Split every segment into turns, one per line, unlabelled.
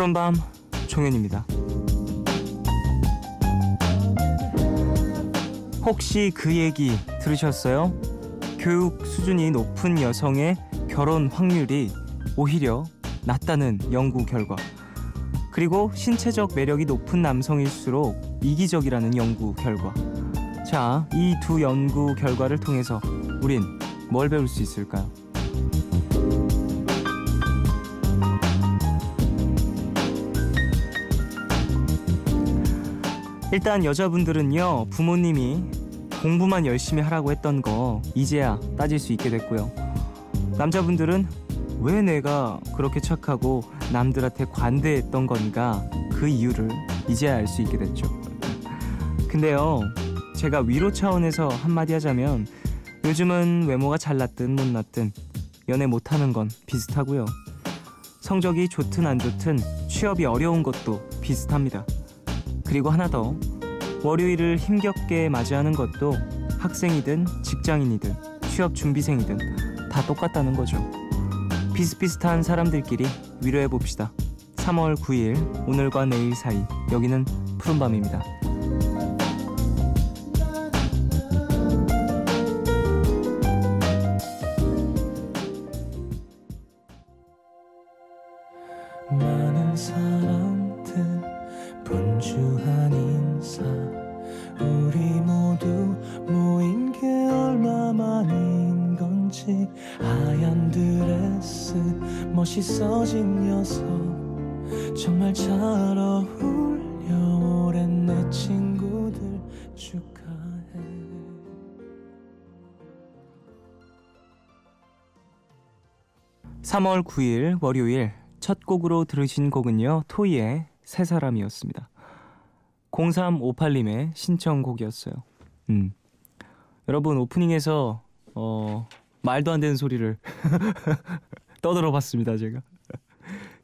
푸른밤 종현입니다. 혹시 그 얘기 들으셨어요? 교육 수준이 높은 여성의 결혼 확률이 오히려 낮다는 연구 결과, 그리고 신체적 매력이 높은 남성일수록 이기적이라는 연구 결과. 자, 이 두 연구 결과를 통해서 우린 뭘 배울 수 있을까요? 일단 여자분들은요, 부모님이 공부만 열심히 하라고 했던 거 이제야 따질 수 있게 됐고요. 남자분들은 왜 내가 그렇게 착하고 남들한테 관대했던 건가, 그 이유를 이제야 알 수 있게 됐죠. 근데요, 제가 위로 차원에서 한마디 하자면 요즘은 외모가 잘났든 못났든 연애 못하는 건 비슷하고요. 성적이 좋든 안 좋든 취업이 어려운 것도 비슷합니다. 그리고 하나 더, 월요일을 힘겹게 맞이하는 것도 학생이든 직장인이든 취업 준비생이든 다 똑같다는 거죠. 비슷비슷한 사람들끼리 위로해봅시다. 3월 9일 오늘과 내일 사이, 여기는 푸른밤입니다.
많은 사람들 분주한 인사, 우리 모두 모인 게 얼마만인 건지. 하얀 드레스 멋있어진 녀석 정말 잘 어울려. 오랜 내 친구들 축하해.
(3월 9일) 월요일 첫 곡으로 들으신 곡은요, 토이의 세 사람이었습니다. 0358님의 신청곡이었어요. 여러분, 오프닝에서 말도 안 되는 소리를 떠들어봤습니다. 제가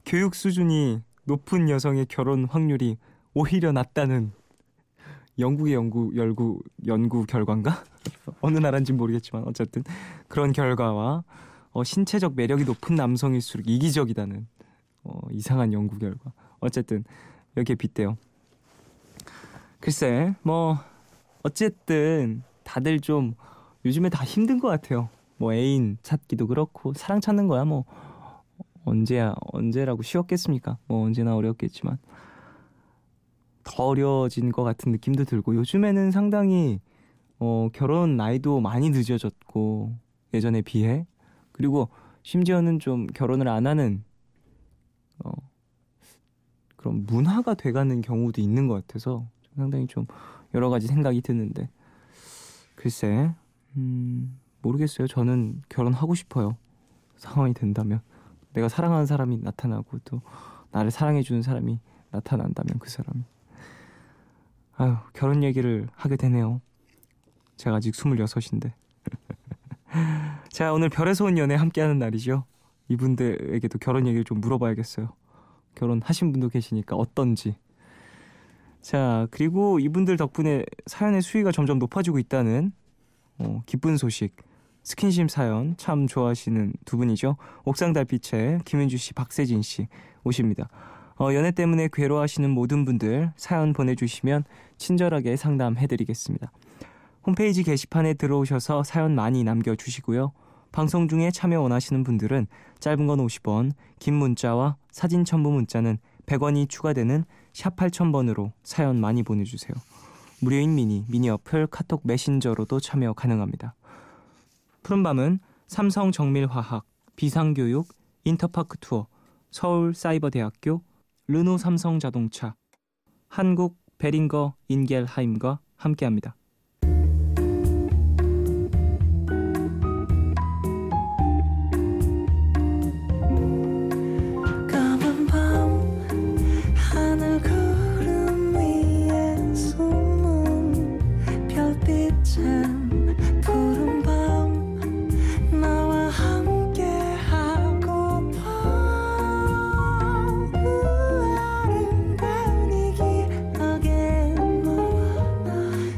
교육 수준이 높은 여성의 결혼 확률이 오히려 낮다는 영국의 연구 결과인가? 어느 나라인지 모르겠지만 어쨌든 그런 결과와 신체적 매력이 높은 남성일수록 이기적이다는 이상한 연구 결과, 어쨌든 여기에 빗대요. 글쎄, 어쨌든 다들 좀 요즘에 다 힘든 것 같아요. 애인 찾기도 그렇고, 사랑 찾는 거야 언제라고 쉬웠겠습니까? 언제나 어렵겠지만 더 어려워진 것 같은 느낌도 들고, 요즘에는 상당히 결혼 나이도 많이 늦어졌고, 예전에 비해. 그리고 심지어는 좀 결혼을 안 하는 그런 문화가 돼가는 경우도 있는 것 같아서 상당히 좀 여러 가지 생각이 드는데, 글쎄, 모르겠어요. 저는 결혼하고 싶어요. 상황이 된다면, 내가 사랑하는 사람이 나타나고 또 나를 사랑해주는 사람이 나타난다면 그 사람이. 결혼 얘기를 하게 되네요. 제가 아직 26인데. 자, 오늘 별에서 온 연애 함께하는 날이죠. 이분들에게도 결혼 얘기를 좀 물어봐야겠어요. 결혼하신 분도 계시니까 어떤지. 자, 그리고 이분들 덕분에 사연의 수위가 점점 높아지고 있다는 기쁜 소식, 스킨십 사연 참 좋아하시는 두 분이죠. 옥상 달빛의 김은주 씨, 박세진 씨 오십니다. 연애 때문에 괴로워하시는 모든 분들 사연 보내주시면 친절하게 상담해드리겠습니다. 홈페이지 게시판에 들어오셔서 사연 많이 남겨주시고요. 방송 중에 참여 원하시는 분들은 짧은 건 50원, 긴 문자와 사진 첨부 문자는 100원이 추가되는 샵 8000번으로 사연 많이 보내주세요. 무료인 미니 어플 카톡 메신저로도 참여 가능합니다. 푸른밤은 삼성 정밀화학, 비상교육, 인터파크 투어, 서울사이버대학교, 르노 삼성자동차, 한국 베링거 인겔하임과 함께합니다.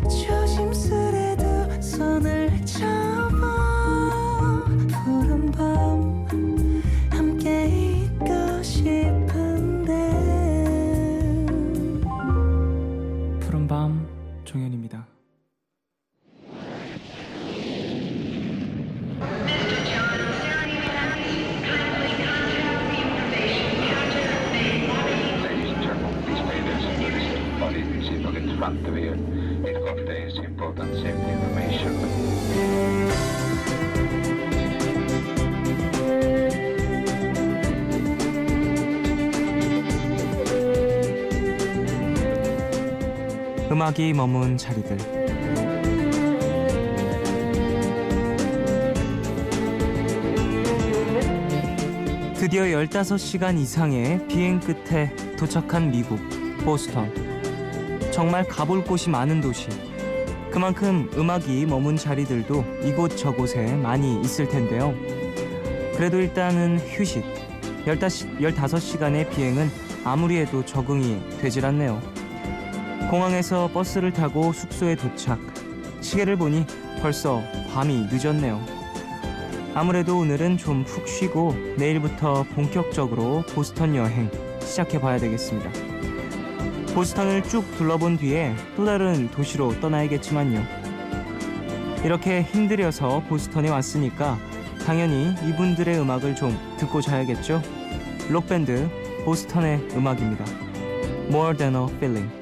주
음악이 머문 자리들. 드디어 15시간 이상의 비행 끝에 도착한 미국 보스턴. 정말 가볼 곳이 많은 도시. 그만큼 음악이 머문 자리들도 이곳저곳에 많이 있을 텐데요. 그래도 일단은 휴식. 15시간의 비행은 아무리 해도 적응이 되질 않네요. 공항에서 버스를 타고 숙소에 도착. 시계를 보니 벌써 밤이 늦었네요. 아무래도 오늘은 좀 푹 쉬고 내일부터 본격적으로 보스턴 여행 시작해봐야 되겠습니다. 보스턴을 쭉 둘러본 뒤에 또 다른 도시로 떠나야겠지만요. 이렇게 힘들여서 보스턴에 왔으니까 당연히 이분들의 음악을 좀 듣고 자야겠죠. 록밴드 보스턴의 음악입니다. More Than a Feeling.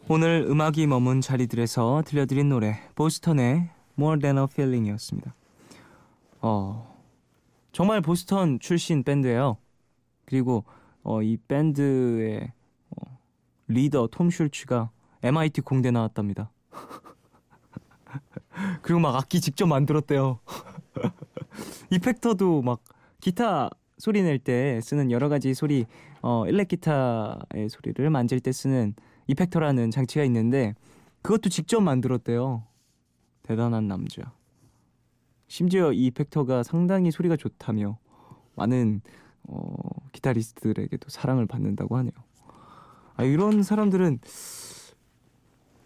오늘 음악이 머문 자리들에서 들려드린 노래 보스턴의 More Than a Feeling이었습니다. 정말 보스턴 출신 밴드예요. 그리고 이 밴드의 리더 톰 슐츠가 MIT 공대 나왔답니다. 그리고 막 악기 직접 만들었대요. 이펙터도 막 기타 소리 낼 때 쓰는 여러 가지 소리, 일렉 기타의 소리를 만질 때 쓰는 이펙터라는 장치가 있는데 그것도 직접 만들었대요. 대단한 남자. 심지어 이 이펙터가 상당히 소리가 좋다며 많은 기타리스트들에게도 사랑을 받는다고 하네요. 이런 사람들은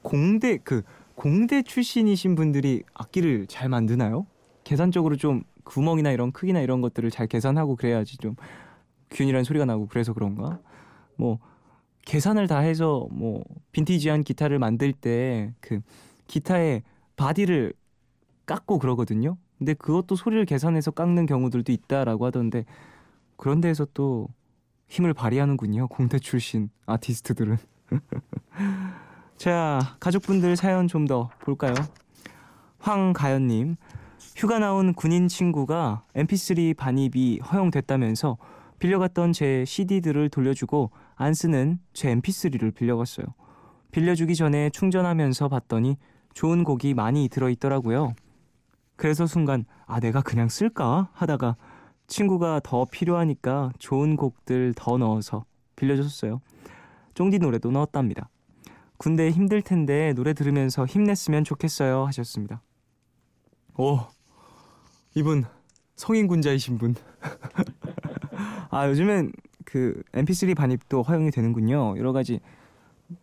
공대 출신이신 분들이 악기를 잘 만드나요? 계산적으로 좀 구멍이나 이런 크기나 이런 것들을 잘 계산하고 그래야지 좀 균일한 소리가 나고 그래서 그런가? 뭐 계산을 다 해서 뭐 빈티지한 기타를 만들 때 그 기타의 바디를 깎고 그러거든요. 근데 그것도 소리를 계산해서 깎는 경우들도 있다라고 하던데 그런 데에서 또 힘을 발휘하는군요. 공대 출신 아티스트들은. 자, 가족분들 사연 좀 더 볼까요? 황가연님, 휴가 나온 군인 친구가 mp3 반입이 허용됐다면서 빌려갔던 제 CD들을 돌려주고 안 쓰는 제 mp3를 빌려갔어요. 빌려주기 전에 충전하면서 봤더니 좋은 곡이 많이 들어있더라고요. 그래서 순간 내가 그냥 쓸까 하다가 친구가 더 필요하니까 좋은 곡들 더 넣어서 빌려줬어요. 쫑디 노래도 넣었답니다. 군대 힘들 텐데 노래 들으면서 힘냈으면 좋겠어요 하셨습니다. 이분 성인 군자이신 분. 요즘엔 그 mp3 반입도 허용이 되는군요. 여러 가지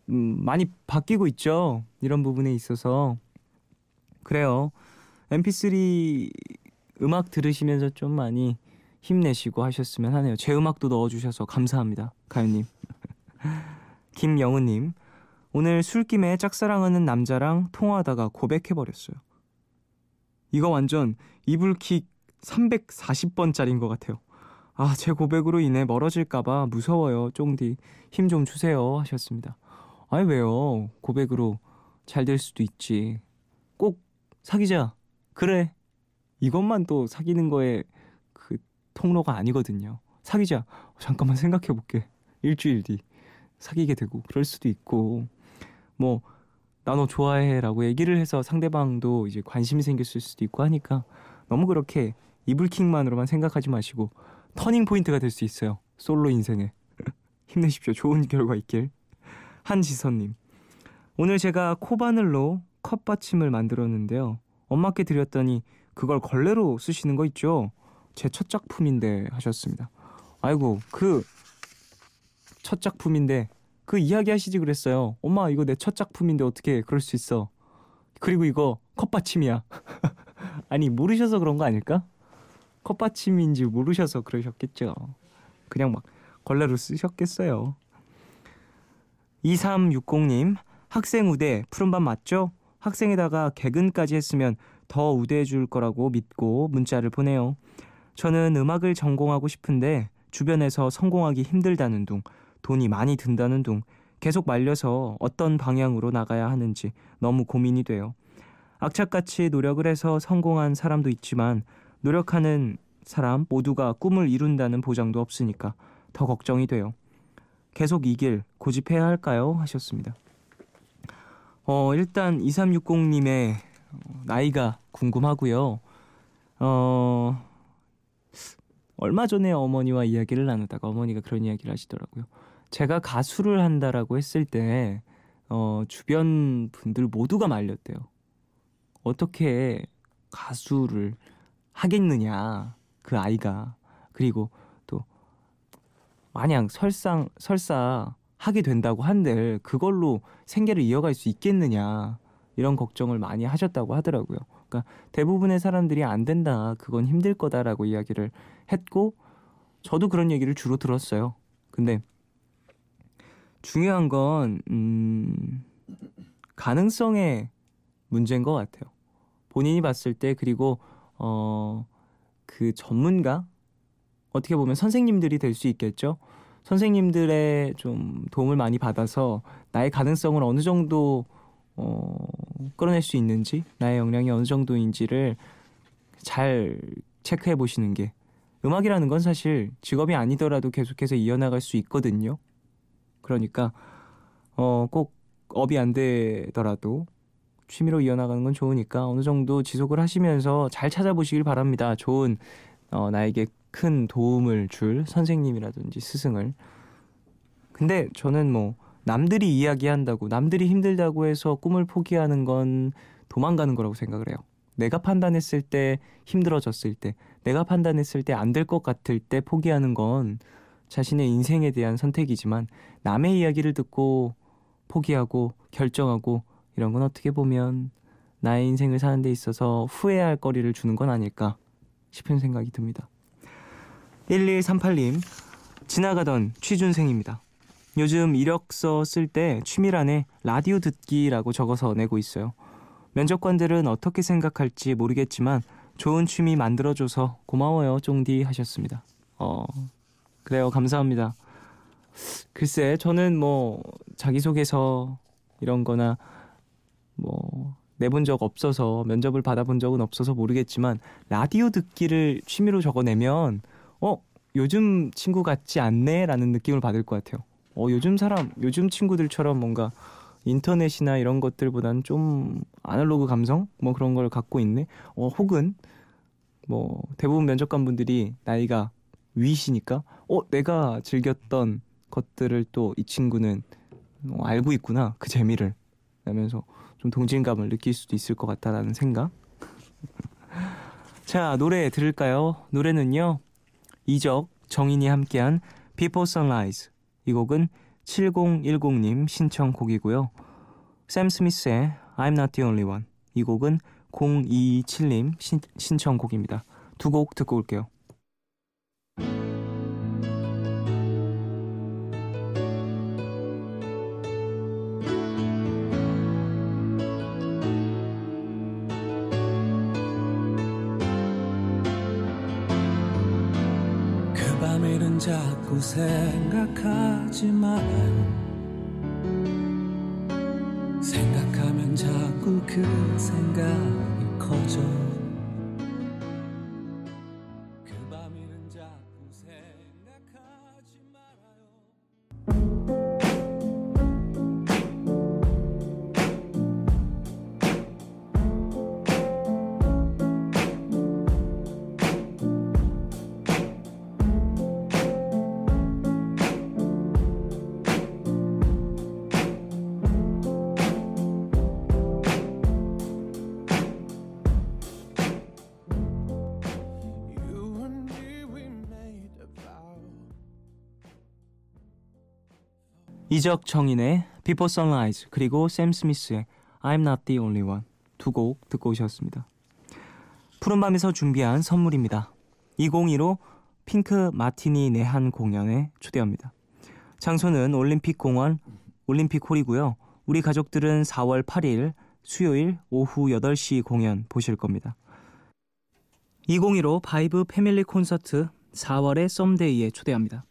많이 바뀌고 있죠. 이런 부분에 있어서. 그래요. mp3 음악 들으시면서 좀 많이 힘내시고 하셨으면 하네요. 제 음악도 넣어주셔서 감사합니다. 가연님. 김영은님, 오늘 술김에 짝사랑하는 남자랑 통화하다가 고백해버렸어요. 이거 완전 이불킥 340번짜리인 것 같아요. 제 고백으로 인해 멀어질까봐 무서워요. 쫑디 힘 좀 주세요 하셨습니다. 왜요? 고백으로 잘 될 수도 있지. 꼭 사귀자. 그래. 이것만 또 사귀는 거에 그 통로가 아니거든요. 사귀자. 잠깐만 생각해볼게. 일주일 뒤 사귀게 되고 그럴 수도 있고 뭐 나 너 좋아해 라고 얘기를 해서 상대방도 이제 관심이 생겼을 수도 있고 하니까 너무 그렇게 이불킥만으로만 생각하지 마시고 터닝 포인트가 될 수 있어요. 솔로 인생에. 힘내십시오. 좋은 결과 있길. 한지선님, 오늘 제가 코바늘로 컵받침을 만들었는데요. 엄마께 드렸더니 그걸 걸레로 쓰시는 거 있죠? 제 첫 작품인데 하셨습니다. 아이고, 그 첫 작품인데 그 이야기 하시지 그랬어요. 엄마 이거 내 첫 작품인데 어떻게 그럴 수 있어. 그리고 이거 컵받침이야. 아니 모르셔서 그런 거 아닐까? 컵받침인지 모르셔서 그러셨겠죠. 그냥 막 걸레로 쓰셨겠어요. 2360님, 학생 우대 푸른밤 맞죠? 학생에다가 개근까지 했으면 더 우대해 줄 거라고 믿고 문자를 보내요. 저는 음악을 전공하고 싶은데 주변에서 성공하기 힘들다는 둥, 돈이 많이 든다는 둥, 계속 말려서 어떤 방향으로 나가야 하는지 너무 고민이 돼요. 악착같이 노력을 해서 성공한 사람도 있지만 노력하는 사람 모두가 꿈을 이룬다는 보장도 없으니까 더 걱정이 돼요. 계속 이 길 고집해야 할까요? 하셨습니다. 일단 2360님의 나이가 궁금하고요. 얼마 전에 어머니와 이야기를 나누다가 어머니가 그런 이야기를 하시더라고요. 제가 가수를 한다라고 했을 때 주변 분들 모두가 말렸대요. 어떻게 가수를 하겠느냐, 그 아이가. 그리고 또 마냥 설사 하게 된다고 한들 그걸로 생계를 이어갈 수 있겠느냐, 이런 걱정을 많이 하셨다고 하더라고요. 그러니까 대부분의 사람들이 안 된다, 그건 힘들 거다라고 이야기를 했고, 저도 그런 얘기를 주로 들었어요. 근데 중요한 건 가능성의 문제인 것 같아요. 본인이 봤을 때. 그리고 그 전문가, 어떻게 보면 선생님들이 될 수 있겠죠. 선생님들의 좀 도움을 많이 받아서 나의 가능성을 어느 정도 끌어낼 수 있는지, 나의 역량이 어느 정도인지를 잘 체크해 보시는 게, 음악이라는 건 사실 직업이 아니더라도 계속해서 이어나갈 수 있거든요. 그러니까 꼭 업이 안 되더라도 취미로 이어나가는 건 좋으니까 어느 정도 지속을 하시면서 잘 찾아보시길 바랍니다. 좋은 나에게 큰 도움을 줄 선생님이라든지 스승을. 근데 저는 뭐 남들이 이야기한다고, 남들이 힘들다고 해서 꿈을 포기하는 건 도망가는 거라고 생각을 해요. 내가 판단했을 때, 힘들어졌을 때, 내가 판단했을 때 안 될 것 같을 때 포기하는 건 자신의 인생에 대한 선택이지만, 남의 이야기를 듣고 포기하고 결정하고 이런 건 어떻게 보면 나의 인생을 사는 데 있어서 후회할 거리를 주는 건 아닐까 싶은 생각이 듭니다. 1138님, 지나가던 취준생입니다. 요즘 이력서 쓸 때 취미란에 라디오 듣기라고 적어서 내고 있어요. 면접관들은 어떻게 생각할지 모르겠지만 좋은 취미 만들어줘서 고마워요, 쫑디 하셨습니다. 그래요, 감사합니다. 글쎄, 저는 뭐 자기소개서 이런 거나 뭐 내본 적 없어서, 면접을 받아본 적은 없어서 모르겠지만 라디오 듣기를 취미로 적어내면 요즘 친구 같지 않네? 라는 느낌을 받을 것 같아요. 요즘 친구들처럼 뭔가 인터넷이나 이런 것들보다는 좀 아날로그 감성? 뭐 그런 걸 갖고 있네? 혹은 뭐 대부분 면접관 분들이 나이가 위시니까 내가 즐겼던 것들을 또 이 친구는 알고 있구나, 그 재미를, 라면서 좀 동질감을 느낄 수도 있을 것 같다라는 생각. 자, 노래 들을까요? 노래는요, 이적, 정인이 함께한 Before Sunrise. 이 곡은 7010님 신청곡이고요. 샘 스미스의 I'm Not The Only One. 이 곡은 0227님 신청곡입니다. 두 곡 듣고 올게요.
그 밤일은 자꾸 생각하지 말아요. 생각하면 자꾸 그 생각이 커져. 그 밤일은 자꾸 생각하지 말아요.
이적 정인의 Before Sunrise, 그리고 샘 스미스의 I'm Not The Only One. 두 곡 듣고 오셨습니다. 푸른밤에서 준비한 선물입니다. 2015 핑크 마티니 내한 공연에 초대합니다. 장소는 올림픽공원 올림픽홀이고요. 우리 가족들은 4월 8일 수요일 오후 8시 공연 보실 겁니다. 2015 바이브 패밀리 콘서트 4월의 썸데이에 초대합니다.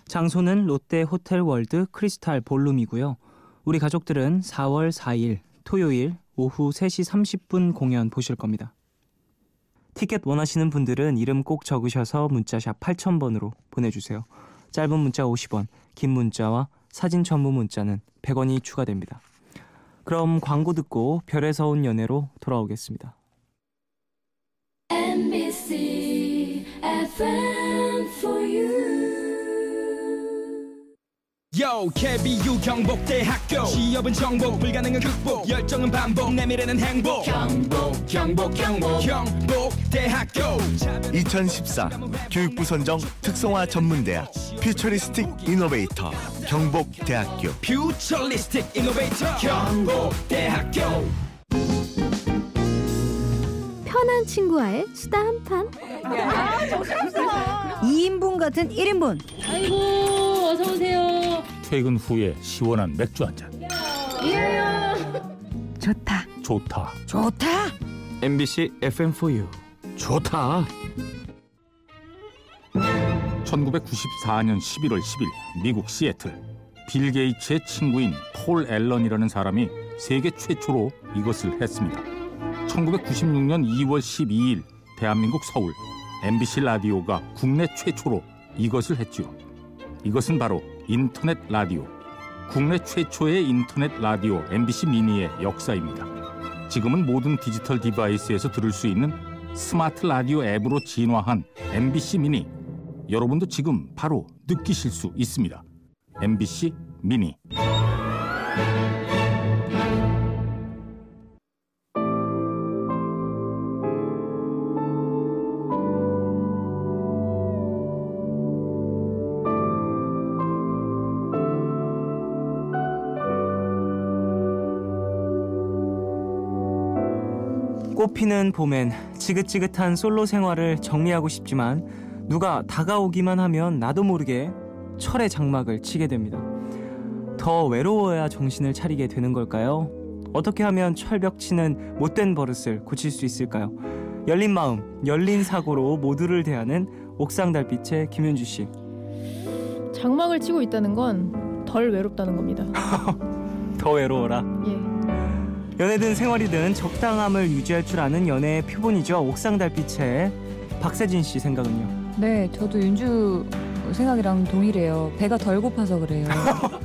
장소는 롯데 호텔 월드 크리스탈 볼룸이고요. 우리 가족들은 4월 4일 토요일 오후 3시 30분 공연 보실 겁니다. 티켓 원하시는 분들은 이름 꼭 적으셔서 문자샵 8000번으로 보내주세요. 짧은 문자 50원, 긴 문자와 사진 첨부 문자는 100원이 추가됩니다. 그럼 광고 듣고 별에서 온 연애로 돌아오겠습니다.
MBC FM for you.
Yo, KBU 경복대학교 취업은 정복 불가능은 극복 열정은 반복 내 미래는 행복 경복대학교
2014 교육부 선정 특성화 전문대학 퓨처리스틱 이노베이터 경복대학교.
퓨처리스틱 이노베이터 경복대학교.
편한 친구와의 수다 한판.
2인분 같은 1인분.
아이고 어서오세요.
퇴근 후에 시원한 맥주 한잔.
좋다.
좋다.
좋다.
MBC FM4U
좋다. 1994년 11월 10일 미국 시애틀, 빌 게이츠의 친구인 폴 앨런이라는 사람이 세계 최초로 이것을 했습니다. 1996년 2월 12일 대한민국 서울 MBC 라디오가 국내 최초로 이것을 했죠. 이것은 바로 인터넷 라디오. 국내 최초의 인터넷 라디오 MBC 미니의 역사입니다. 지금은 모든 디지털 디바이스에서 들을 수 있는 스마트 라디오 앱으로 진화한 MBC 미니. 여러분도 지금 바로 느끼실 수 있습니다. MBC 미니.
꽃피는 봄엔 지긋지긋한 솔로 생활을 정리하고 싶지만 누가 다가오기만 하면 나도 모르게 철의 장막을 치게 됩니다. 더 외로워야 정신을 차리게 되는 걸까요? 어떻게 하면 철벽 치는 못된 버릇을 고칠 수 있을까요? 열린 마음, 열린 사고로 모두를 대하는 옥상 달빛의 김윤주 씨.
장막을 치고 있다는 건 덜 외롭다는 겁니다.
더 외로워라.
예.
연애든 생활이든 적당함을 유지할 줄 아는 연애의 표본이죠. 옥상 달빛의 박세진 씨 생각은요?
네, 저도 윤주 생각이랑 동일해요. 배가 덜 고파서 그래요.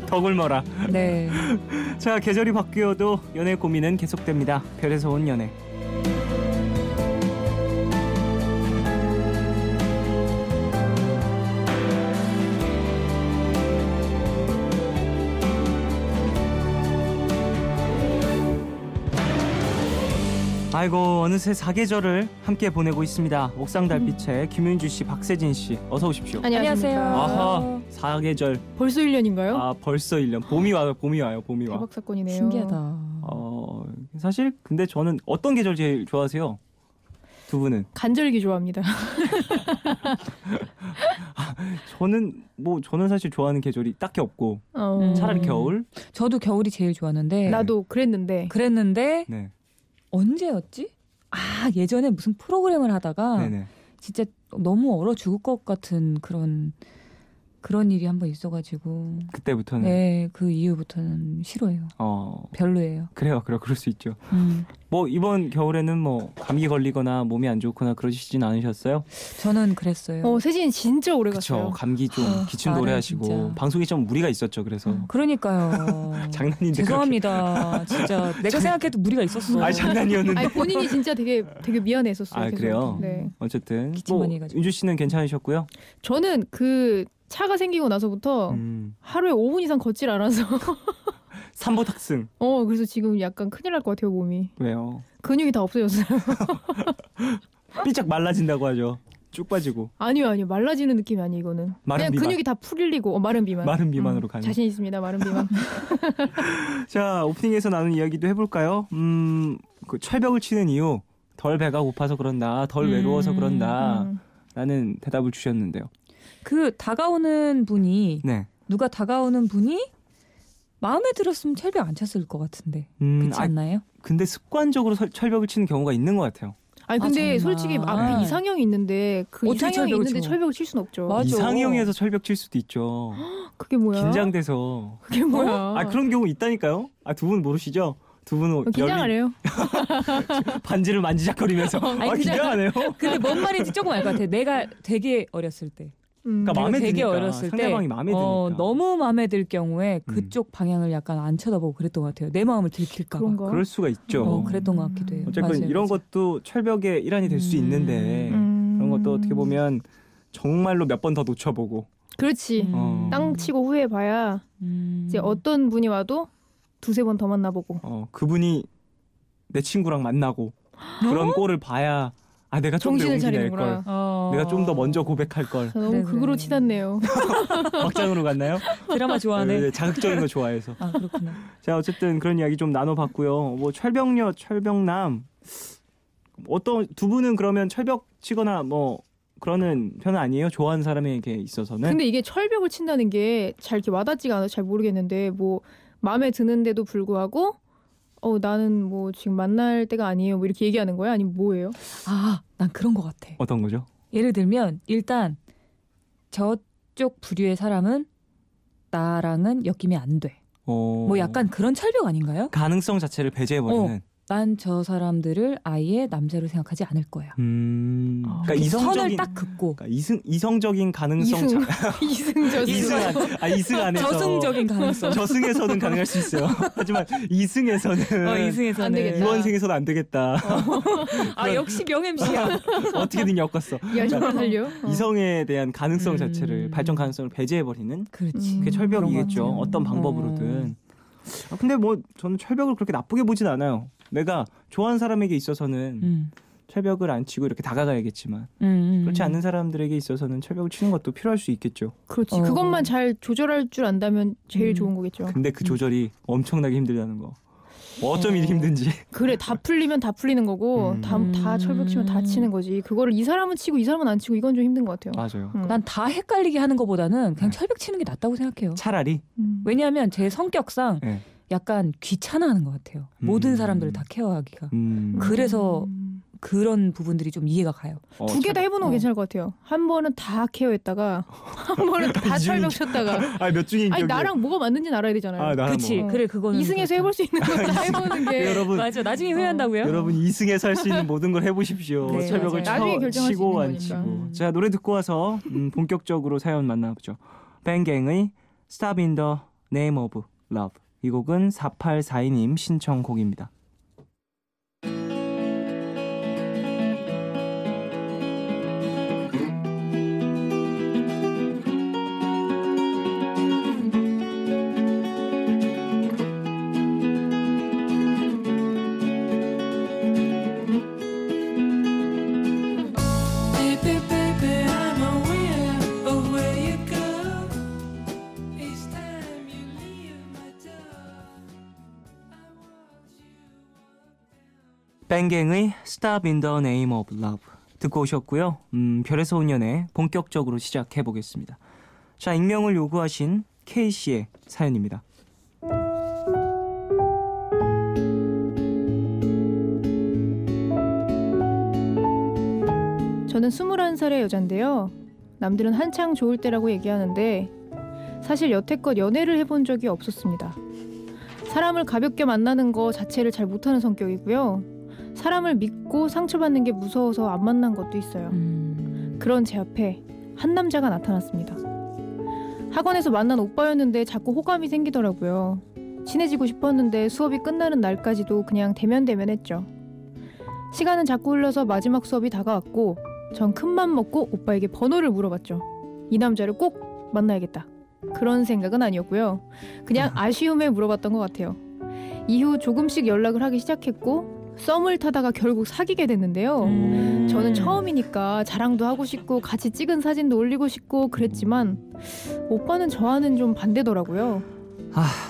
더 굶어라.
네.
자, 계절이 바뀌어도 연애 고민은 계속됩니다. 별에서 온 연애. 아이고, 어느새 사계절을 함께 보내고 있습니다. 옥상 달빛의 김윤주 씨, 박세진 씨, 어서 오십시오.
안녕하세요.
아하, 사계절.
벌써 1년인가요?
아, 벌써 1년. 봄이 와요, 봄이 와요, 봄이 와.
대박 사건이네요.
신기하다.
사실 근데 저는 어떤 계절 제일 좋아하세요? 두 분은?
간절기 좋아합니다.
저는 사실 좋아하는 계절이 딱히 없고 차라리 겨울?
저도 겨울이 제일 좋았는데.
나도 그랬는데
네.
언제였지? 예전에 무슨 프로그램을 하다가
네네.
진짜 너무 얼어 죽을 것 같은 그런 일이 한번 있어가지고.
그때부터는?
네, 그 이후부터는 싫어해요. 별로예요.
그래요. 그럴 수 있죠. 뭐 이번 겨울에는 뭐 감기 걸리거나 몸이 안 좋거나 그러시진 않으셨어요?
저는 그랬어요.
세진 진짜 오래 갔어요.
그쵸. 감기 좀 기침 노래 하시고
진짜.
방송이 좀 무리가 있었죠. 그래서
그러니까요.
장난인데
죄송합니다. 진짜 내가 생각해도 무리가 있었어.
장난이었는데.
아니, 본인이 진짜 되게 미안했었어요. 계속.
그래요?
네.
어쨌든
기침 많이 해가지고.
윤주 씨는 괜찮으셨고요?
저는 그 차가 생기고 나서부터 하루에 5분 이상 걷질 않아서
산보 탁승.
그래서 지금 약간 큰일 날 것 같아요, 몸이.
왜요?
근육이 다 없어졌어요.
삐짝 말라진다고 하죠. 쭉 빠지고.
아니요. 말라지는 느낌이 아니에요, 이거는.
마른
그냥
비만.
근육이 다 풀리고 마른 비만.
마른 비만으로 가는.
자신 있습니다, 마른 비만.
자, 오프닝에서 나눈 이야기도 해볼까요? 그 철벽을 치는 이유. 덜 배가 고파서 그런다. 덜 외로워서 그런다. 라는 대답을 주셨는데요.
그 다가오는 분이
네.
누가 다가오는 분이 마음에 들었으면 철벽 안 쳤을 것 같은데 그렇지 않나요?
근데 습관적으로 철벽을 치는 경우가 있는 것 같아요.
아니 근데
정말.
솔직히 앞에
네.
이상형이 있는데 그
어떻게
이상형이
철벽을
있는데
쳐?
철벽을 칠 수는 없죠.
맞아.
이상형에서 철벽 칠 수도 있죠.
그게 뭐야?
긴장돼서.
그게 뭐야?
아 그런 경우 있다니까요. 아 두 분 모르시죠? 두 분은
긴장하래요.
반지를 만지작거리면서 아 긴장하네요.
근데 뭔 말인지 조금 알 것 같아. 내가 되게 어렸을 때.
그러니까
내가
마음에
되게
드니까
어렸을 때
상대방이 마음에 드니까.
너무 마음에 들 경우에 그쪽 방향을 약간 안 쳐다보고 그랬던 것 같아요. 내 마음을 들킬까 봐.
그런가?
그럴 수가 있죠.
그랬던 것 같기도 해요.
어쨌건
맞아요,
이런
맞아요.
것도 철벽의 일환이 될 수 있는데 그런 것도 어떻게 보면 정말로 몇 번 더 놓쳐보고.
그렇지. 땅 치고 후회해봐야 이제 어떤 분이 와도 두세 번 더 만나보고.
그분이 내 친구랑 만나고 그런 꼴을 봐야 아 내가 좀 더
정신을
용기 낼
차리는구나.
걸. 내가 좀 더 먼저 고백할 걸.
너무 극으로 치닫네요.
막장으로 갔나요?
드라마 좋아하네.
네, 자극적인 거 좋아해서.
아 그렇구나.
자 어쨌든 그런 이야기 좀 나눠봤고요. 뭐 철벽녀, 철벽남 어떤 두 분은 그러면 철벽 치거나 뭐 그러는 편은 아니에요? 좋아하는 사람에게 있어서는.
근데 이게 철벽을 친다는 게 잘 이렇게 와닿지가 않아서 잘 모르겠는데 뭐 마음에 드는데도 불구하고 나는 뭐 지금 만날 때가 아니에요. 뭐 이렇게 얘기하는 거야? 아니면 뭐예요?
난 그런 것 같아.
어떤 거죠?
예를 들면 일단 저쪽 부류의 사람은 나랑은 엮이면 안 돼. 뭐 약간 그런 철벽 아닌가요?
가능성 자체를 배제해버리는.
난 저 사람들을 아예 남자로 생각하지 않을 거야.
그러니까 이성적인
선을 딱 긋고.
그러니까 이성적인 가능성 이승 안에서
저승적인 가능성.
저승에서는 가능할 수 있어요. 하지만 이승에서는
이승에서는
안 되겠다.
이원승에서는 안 되겠다.
역시 명 MC야.
어떻게든 엮었어.
야 정말 살려.
이성에 대한 가능성 자체를 발전 가능성을 배제해버리는
그렇지.
그게 철벽이겠죠.
그런 것 같아요.
어떤 방법으로든. 근데 뭐 저는 철벽을 그렇게 나쁘게 보진 않아요. 내가 좋아하는 사람에게 있어서는 철벽을 안 치고 이렇게 다가가야겠지만 그렇지 않는 사람들에게 있어서는 철벽을 치는 것도 필요할 수 있겠죠.
그렇지. 그것만 잘 조절할 줄 안다면 제일 좋은 거겠죠.
근데 그 조절이 엄청나게 힘들다는 거. 어쩜 이리 힘든지.
그래 다 풀리면 다 풀리는 거고 다 철벽 치면 다 치는 거지. 그거를 이 사람은 치고 이 사람은 안 치고 이건 좀 힘든 것 같아요.
맞아요.
난 다 헷갈리게 하는 것보다는 그냥 철벽 치는 게 낫다고 생각해요.
차라리.
왜냐하면 제 성격상 약간 귀찮아하는 것 같아요. 모든 사람들을 다 케어하기가. 그래서 그런 부분들이 좀 이해가 가요.
두 개 다 해보는 거 괜찮을 것 같아요. 한 번은 다 케어했다가 한 번은 다 철벽 쳤다가.
몇 중에
아니 나랑 뭐가 맞는지 알아야 되잖아요.
그렇지.
뭐.
그래 그거는
이승에서 해볼 수 있는 거 다 해보는 게.
여러분
맞아. 나중에 후회한다고요?
여러분 이승에서 할 수 있는 모든 걸 해보십시오.
네,
철벽을
맞아요.
나중에 결정할 수
치고
있는
안
거니까.
치고. 자 노래 듣고 와서 본격적으로 사연 만나보죠. 뱅갱의 Stop in the Name of Love. 이 곡은 4842님 신청곡입니다. 뱅갱의 Stop in the Name of Love 듣고 오셨고요. 별에서 온 연애 본격적으로 시작해 보겠습니다. 자, 익명을 요구하신 K씨의 사연입니다.
저는 21살의 여잔데요. 남들은 한창 좋을 때라고 얘기하는데 사실 여태껏 연애를 해본 적이 없었습니다. 사람을 가볍게 만나는 거 자체를 잘 못하는 성격이고요. 사람을 믿고 상처받는 게 무서워서 안 만난 것도 있어요. 그런 제 앞에 한 남자가 나타났습니다. 학원에서 만난 오빠였는데 자꾸 호감이 생기더라고요. 친해지고 싶었는데 수업이 끝나는 날까지도 그냥 대면했죠. 시간은 자꾸 흘러서 마지막 수업이 다가왔고 전 큰맘 먹고 오빠에게 번호를 물어봤죠. 이 남자를 꼭 만나야겠다. 그런 생각은 아니었고요. 그냥 아쉬움에 물어봤던 것 같아요. 이후 조금씩 연락을 하기 시작했고 썸을 타다가 결국 사귀게 됐는데요. 저는 처음이니까 자랑도 하고 싶고 같이 찍은 사진도 올리고 싶고 그랬지만 오빠는 저와는 좀 반대더라고요.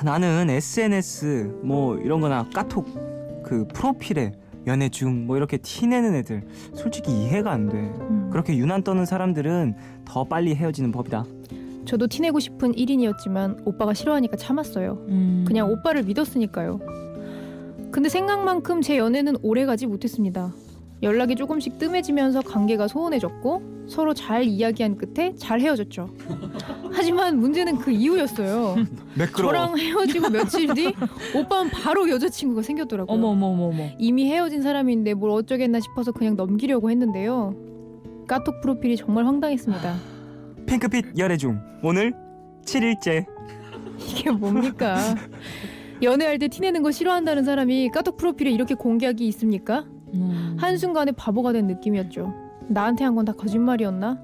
나는 SNS 뭐 이런 거나 카톡 그 프로필에 연애 중 뭐 이렇게 티내는 애들 솔직히 이해가 안 돼. 그렇게 유난 떠는 사람들은 더 빨리 헤어지는 법이다.
저도 티내고 싶은 1인이었지만 오빠가 싫어하니까 참았어요. 그냥 오빠를 믿었으니까요. 근데 생각만큼 제 연애는 오래가지 못했습니다. 연락이 조금씩 뜸해지면서 관계가 소원해졌고 서로 잘 이야기한 끝에 잘 헤어졌죠. 하지만 문제는 그 이후였어요.
매끄러워.
저랑 헤어지고 며칠 뒤 오빠는 바로 여자친구가 생겼더라고요.
어머.
이미 헤어진 사람인데 뭘 어쩌겠나 싶어서 그냥 넘기려고 했는데요. 카톡 프로필이 정말 황당했습니다.
핑크빛 열애 중 오늘 7일째.
이게 뭡니까? 연애할 때 티내는 거 싫어한다는 사람이 카톡 프로필에 이렇게 공개하기 있습니까? 한순간에 바보가 된 느낌이었죠. 나한테 한 건 다 거짓말이었나?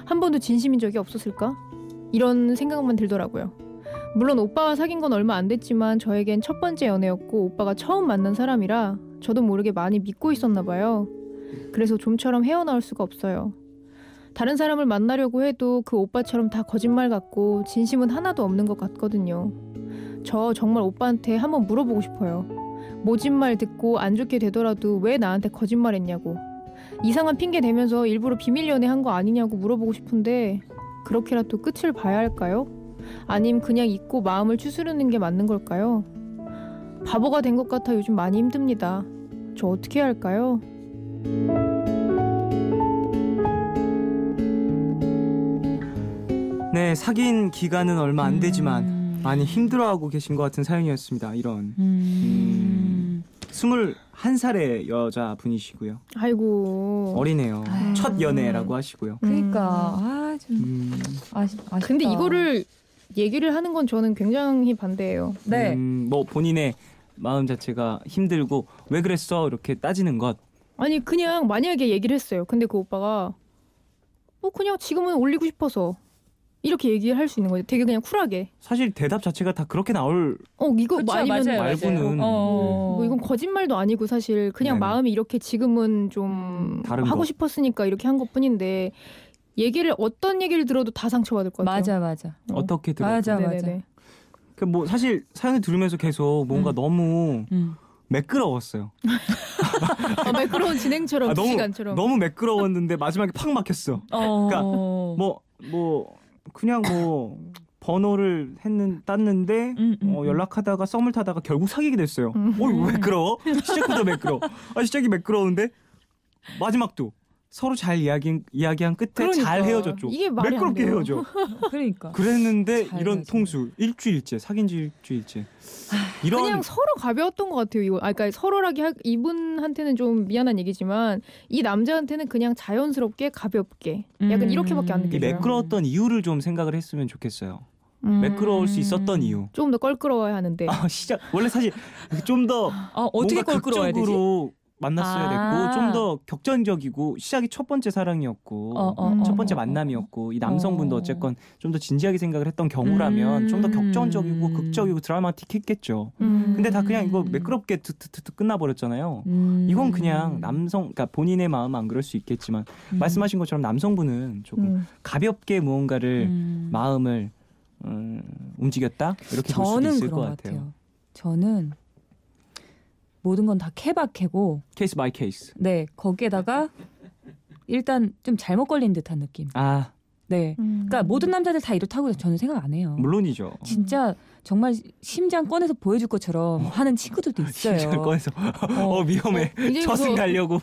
한 번도 진심인 적이 없었을까? 이런 생각만 들더라고요. 물론 오빠와 사귄 건 얼마 안 됐지만 저에겐 첫 번째 연애였고 오빠가 처음 만난 사람이라 저도 모르게 많이 믿고 있었나 봐요. 그래서 좀처럼 헤어나올 수가 없어요. 다른 사람을 만나려고 해도 그 오빠처럼 다 거짓말 같고 진심은 하나도 없는 것 같거든요. 저 정말 오빠한테 한번 물어보고 싶어요. 모진 말 듣고 안 좋게 되더라도 왜 나한테 거짓말했냐고. 이상한 핑계 대면서 일부러 비밀 연애한 거 아니냐고 물어보고 싶은데 그렇게라도 끝을 봐야 할까요? 아님 그냥 잊고 마음을 추스르는 게 맞는 걸까요? 바보가 된 것 같아 요즘 많이 힘듭니다. 저 어떻게 해야 할까요?
네, 사귄 기간은 얼마 안 되지만 많이 힘들어하고 계신 것 같은 사연이었습니다. 이런 21살의 여자분이시고요.
아이고
어리네요. 첫 연애라고 하시고요.
그러니까 좀 아쉽다.
근데 이거를 얘기를 하는 건 저는 굉장히 반대예요.
네.
뭐 본인의 마음 자체가 힘들고 왜 그랬어 이렇게 따지는 것.
아니 그냥 만약에 얘기를 했어요. 근데 그 오빠가 뭐 그냥 지금은 올리고 싶어서 이렇게 얘기할 수 있는 거죠. 되게 그냥 쿨하게.
사실 대답 자체가 다 그렇게 나올
이거
그쵸,
아니면
맞아요.
말고는
뭐 이건 거짓말도 아니고 사실 그냥
네네.
마음이 이렇게 지금은 좀
다른
하고
거.
싶었으니까 이렇게 한 것뿐인데 어떤 얘기를 들어도 다 상처받을 것 같아요.
맞아.
어떻게 들어?
맞아.
뭐 사실 사연을 들으면서 계속 뭔가 너무 매끄러웠어요.
매끄러운 진행처럼 두 시간처럼.
너무 매끄러웠는데 마지막에 팍 막혔어. 그러니까 그냥 번호를 땄는데 연락하다가 썸을 타다가 결국 사귀게 됐어요. 왜 매끄러워? 시작부터 매끄러워. 시작이 매끄러운데 마지막도 서로 잘 이야기한 끝에
그러니까.
잘 헤어졌죠.
이게 말이
매끄럽게
안 돼요.
헤어져.
그러니까.
그랬는데 이런
헤어지네.
통수 일주일째 사귄 지 일주일째. 이런
그냥 서로 가벼웠던 것 같아요. 이거 그러니까 서로라기 이분한테는 좀 미안한 얘기지만 이 남자한테는 그냥 자연스럽게 가볍게 약간 이렇게밖에 안
이
느껴져요.
매끄러웠던 이유를 좀 생각을 했으면 좋겠어요. 매끄러울 수 있었던 이유.
좀 더 껄끄러워야 하는데.
시작 원래 사실 좀 더
어떻게
뭔가
껄끄러워야 되지?
극적으로 만났어야 됐고 좀 더 격전적이고 시작이 첫 번째 사랑이었고 첫 번째 만남이었고 이 남성분도 어쨌건 좀 더 진지하게 생각을 했던 경우라면 좀 더 격전적이고 극적이고 드라마틱했겠죠. 근데 다 그냥 이거 매끄럽게 툭툭툭 끝나버렸잖아요. 이건 그냥 그러니까 본인의 마음은 안 그럴 수 있겠지만 말씀하신 것처럼 남성분은 조금 가볍게 무언가를 마음을 움직였다 이렇게 볼 수도 있을 것 같아요.
저는 모든 건 다 케바케고
케이스 바이 케이스.
네, 거기에다가 일단 좀 잘못 걸린 듯한 느낌. 네. 그러니까 모든 남자들 다 이렇다고 저는 생각 안 해요.
물론이죠.
진짜 정말 심장 꺼내서 보여줄 것처럼 하는 친구들도 있어요.
심장 꺼내서 위험해. 저승 가려고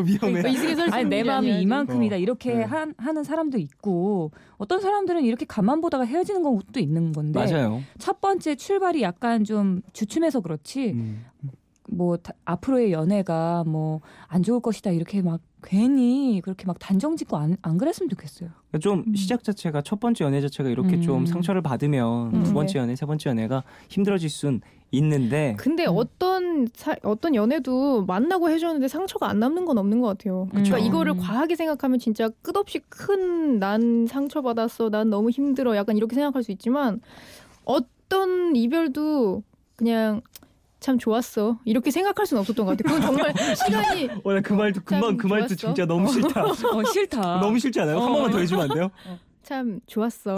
위험해.
아니 내 마음이 이만큼이다 이렇게 하는 사람도 있고 어떤 사람들은 이렇게 가만 보다가 헤어지는 것도 있는 건데
맞아요.
첫 번째 출발이 약간 좀 주춤해서 그렇지 뭐 앞으로의 연애가 뭐 안 좋을 것이다 이렇게 막 괜히 그렇게 막 단정 짓고 안 그랬으면 좋겠어요.
좀 시작 자체가 첫 번째 연애 자체가 이렇게 좀 상처를 받으면 두 번째 연애, 세 번째 연애가 힘들어질 순 있는데.
근데 어떤 연애도 만나고 해줬는데 상처가 안 남는 건 없는 것 같아요. 그러니까 이거를 과하게 생각하면 진짜 끝없이 큰 난 상처받았어, 난 너무 힘들어, 약간 이렇게 생각할 수 있지만 어떤 이별도 그냥 참 좋았어 이렇게 생각할 수는 없었던 것 같아요. 그건 정말 시간이.
나 그 말도 그 말도 진짜 너무 싫다.
싫다.
너무 싫지 않아요? 한 번만 더 해주면 안 돼요?
참 좋았어.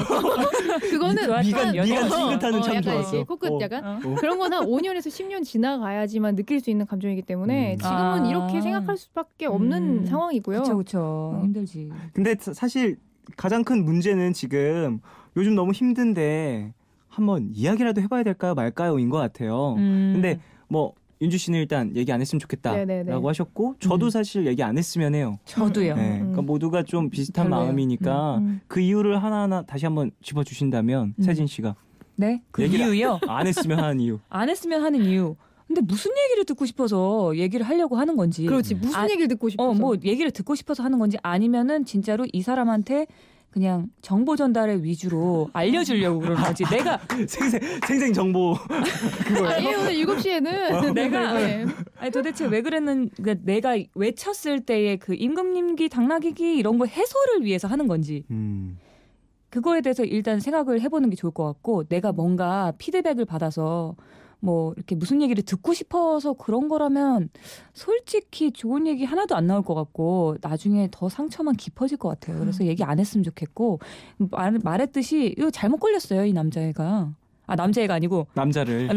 그거는
미간 찡긋하는 참
약간
좋았어.
이렇게 코끝 약간
어.
그런 건 한 5년에서 10년 지나가야지만 느낄 수 있는 감정이기 때문에 지금은 이렇게 생각할 수밖에 없는 상황이고요.
그렇죠. 힘들지.
근데 사실 가장 큰 문제는 지금 요즘 너무 힘든데 한번 이야기라도 해봐야 될까요 말까요인 것 같아요. 근데 뭐 윤주 씨는 일단 얘기 안 했으면 좋겠다라고 하셨고 저도 사실 얘기 안 했으면 해요.
저도요.
네, 그러니까 모두가 좀 비슷한
별로예요.
마음이니까 그 이유를 하나하나 다시 한번 짚어주신다면 세진 씨가
네? 그
얘기를
이유요?
안 했으면 하는 이유.
안 했으면 하는 이유. 근데 무슨 얘기를 듣고 싶어서 얘기를 하려고 하는 건지.
그렇지. 무슨 얘기를 듣고 싶어서.
뭐 얘기를 듣고 싶어서 하는 건지 아니면은 진짜로 이 사람한테 그냥 정보 전달을 위주로 알려주려고 그러는 거지. 내가
생생 정보 그거예요.
아니 오늘 7시에는
내가 아니 도대체 왜 그러니까 내가 외쳤을 때의 그 임금님기 당나귀기 이런 거 해소를 위해서 하는 건지. 그거에 대해서 일단 생각을 해보는 게 좋을 것 같고 내가 뭔가 피드백을 받아서 뭐 이렇게 무슨 얘기를 듣고 싶어서 그런 거라면 솔직히 좋은 얘기 하나도 안 나올 것 같고 나중에 더 상처만 깊어질 것 같아요. 그래서 얘기 안 했으면 좋겠고 말했듯이 이거 잘못 걸렸어요. 이 남자애가. 아 남자애가 아니고
남자를.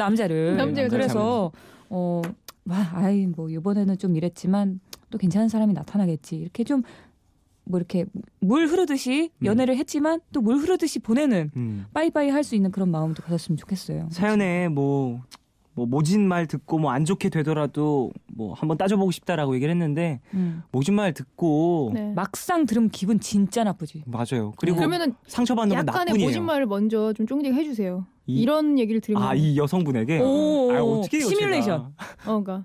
그래서 아이 뭐 이번에는 좀 이랬지만 또 괜찮은 사람이 나타나겠지. 이렇게 좀 뭐 이렇게 물 흐르듯이 연애를 했지만 또 물 흐르듯이 보내는 빠이빠이 할 수 있는 그런 마음도 가졌으면 좋겠어요.
사연에 뭐 모진 말 듣고 뭐 안 좋게 되더라도 뭐 한번 따져보고 싶다라고 얘기를 했는데 모진 말 듣고
막상 들으면 기분 진짜 나쁘지.
맞아요. 그리고
그러면은
상처받는 건
약간의
나뿐이에요.
모진 말을 먼저 좀 쫑디가 해주세요. 이런 얘기를 들으면
이 여성분에게 어떻게 해요?
시뮬레이션.
그러니까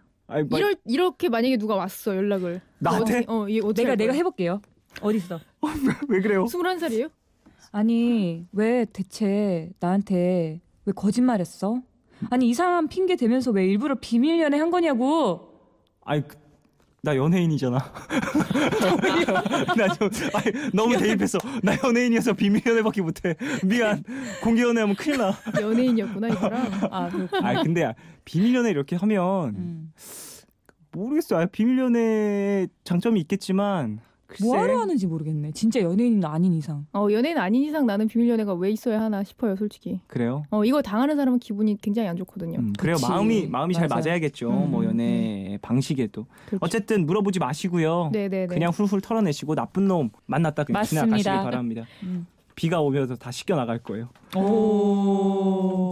이렇게 만약에 누가 왔어 연락을
나한테?
내가 해볼게요. 어딨어?
왜 그래요?
21살이에요?
아니 왜 대체 나한테 왜 거짓말했어? 아니 이상한 핑계 대면서 왜 일부러 비밀 연애 한 거냐고.
아니 나 연예인이잖아. 나 좀 너무 대입했어. 나 연예인이어서 비밀 연애밖에 못해. 미안. 공개 연애하면 큰일 나.
연예인이었구나 이 사람.
근데 비밀 연애 이렇게 하면 모르겠어요. 비밀 연애 장점이 있겠지만.
뭐하러 하는지 모르겠네. 진짜 연예인은 아닌 이상.
연예인 아닌 이상 나는 비밀 연애가 왜 있어야 하나 싶어요, 솔직히.
그래요?
이거 당하는 사람은 기분이 굉장히 안 좋거든요.
그래요. 마음이 잘 맞아야겠죠. 뭐 연애 방식에도. 그렇죠. 어쨌든 물어보지 마시고요.
네네네.
그냥 훌훌 털어내시고 나쁜 놈 만났다 그냥 지나가시길 바랍니다. 비가 오면서 다 씻겨 나갈 거예요.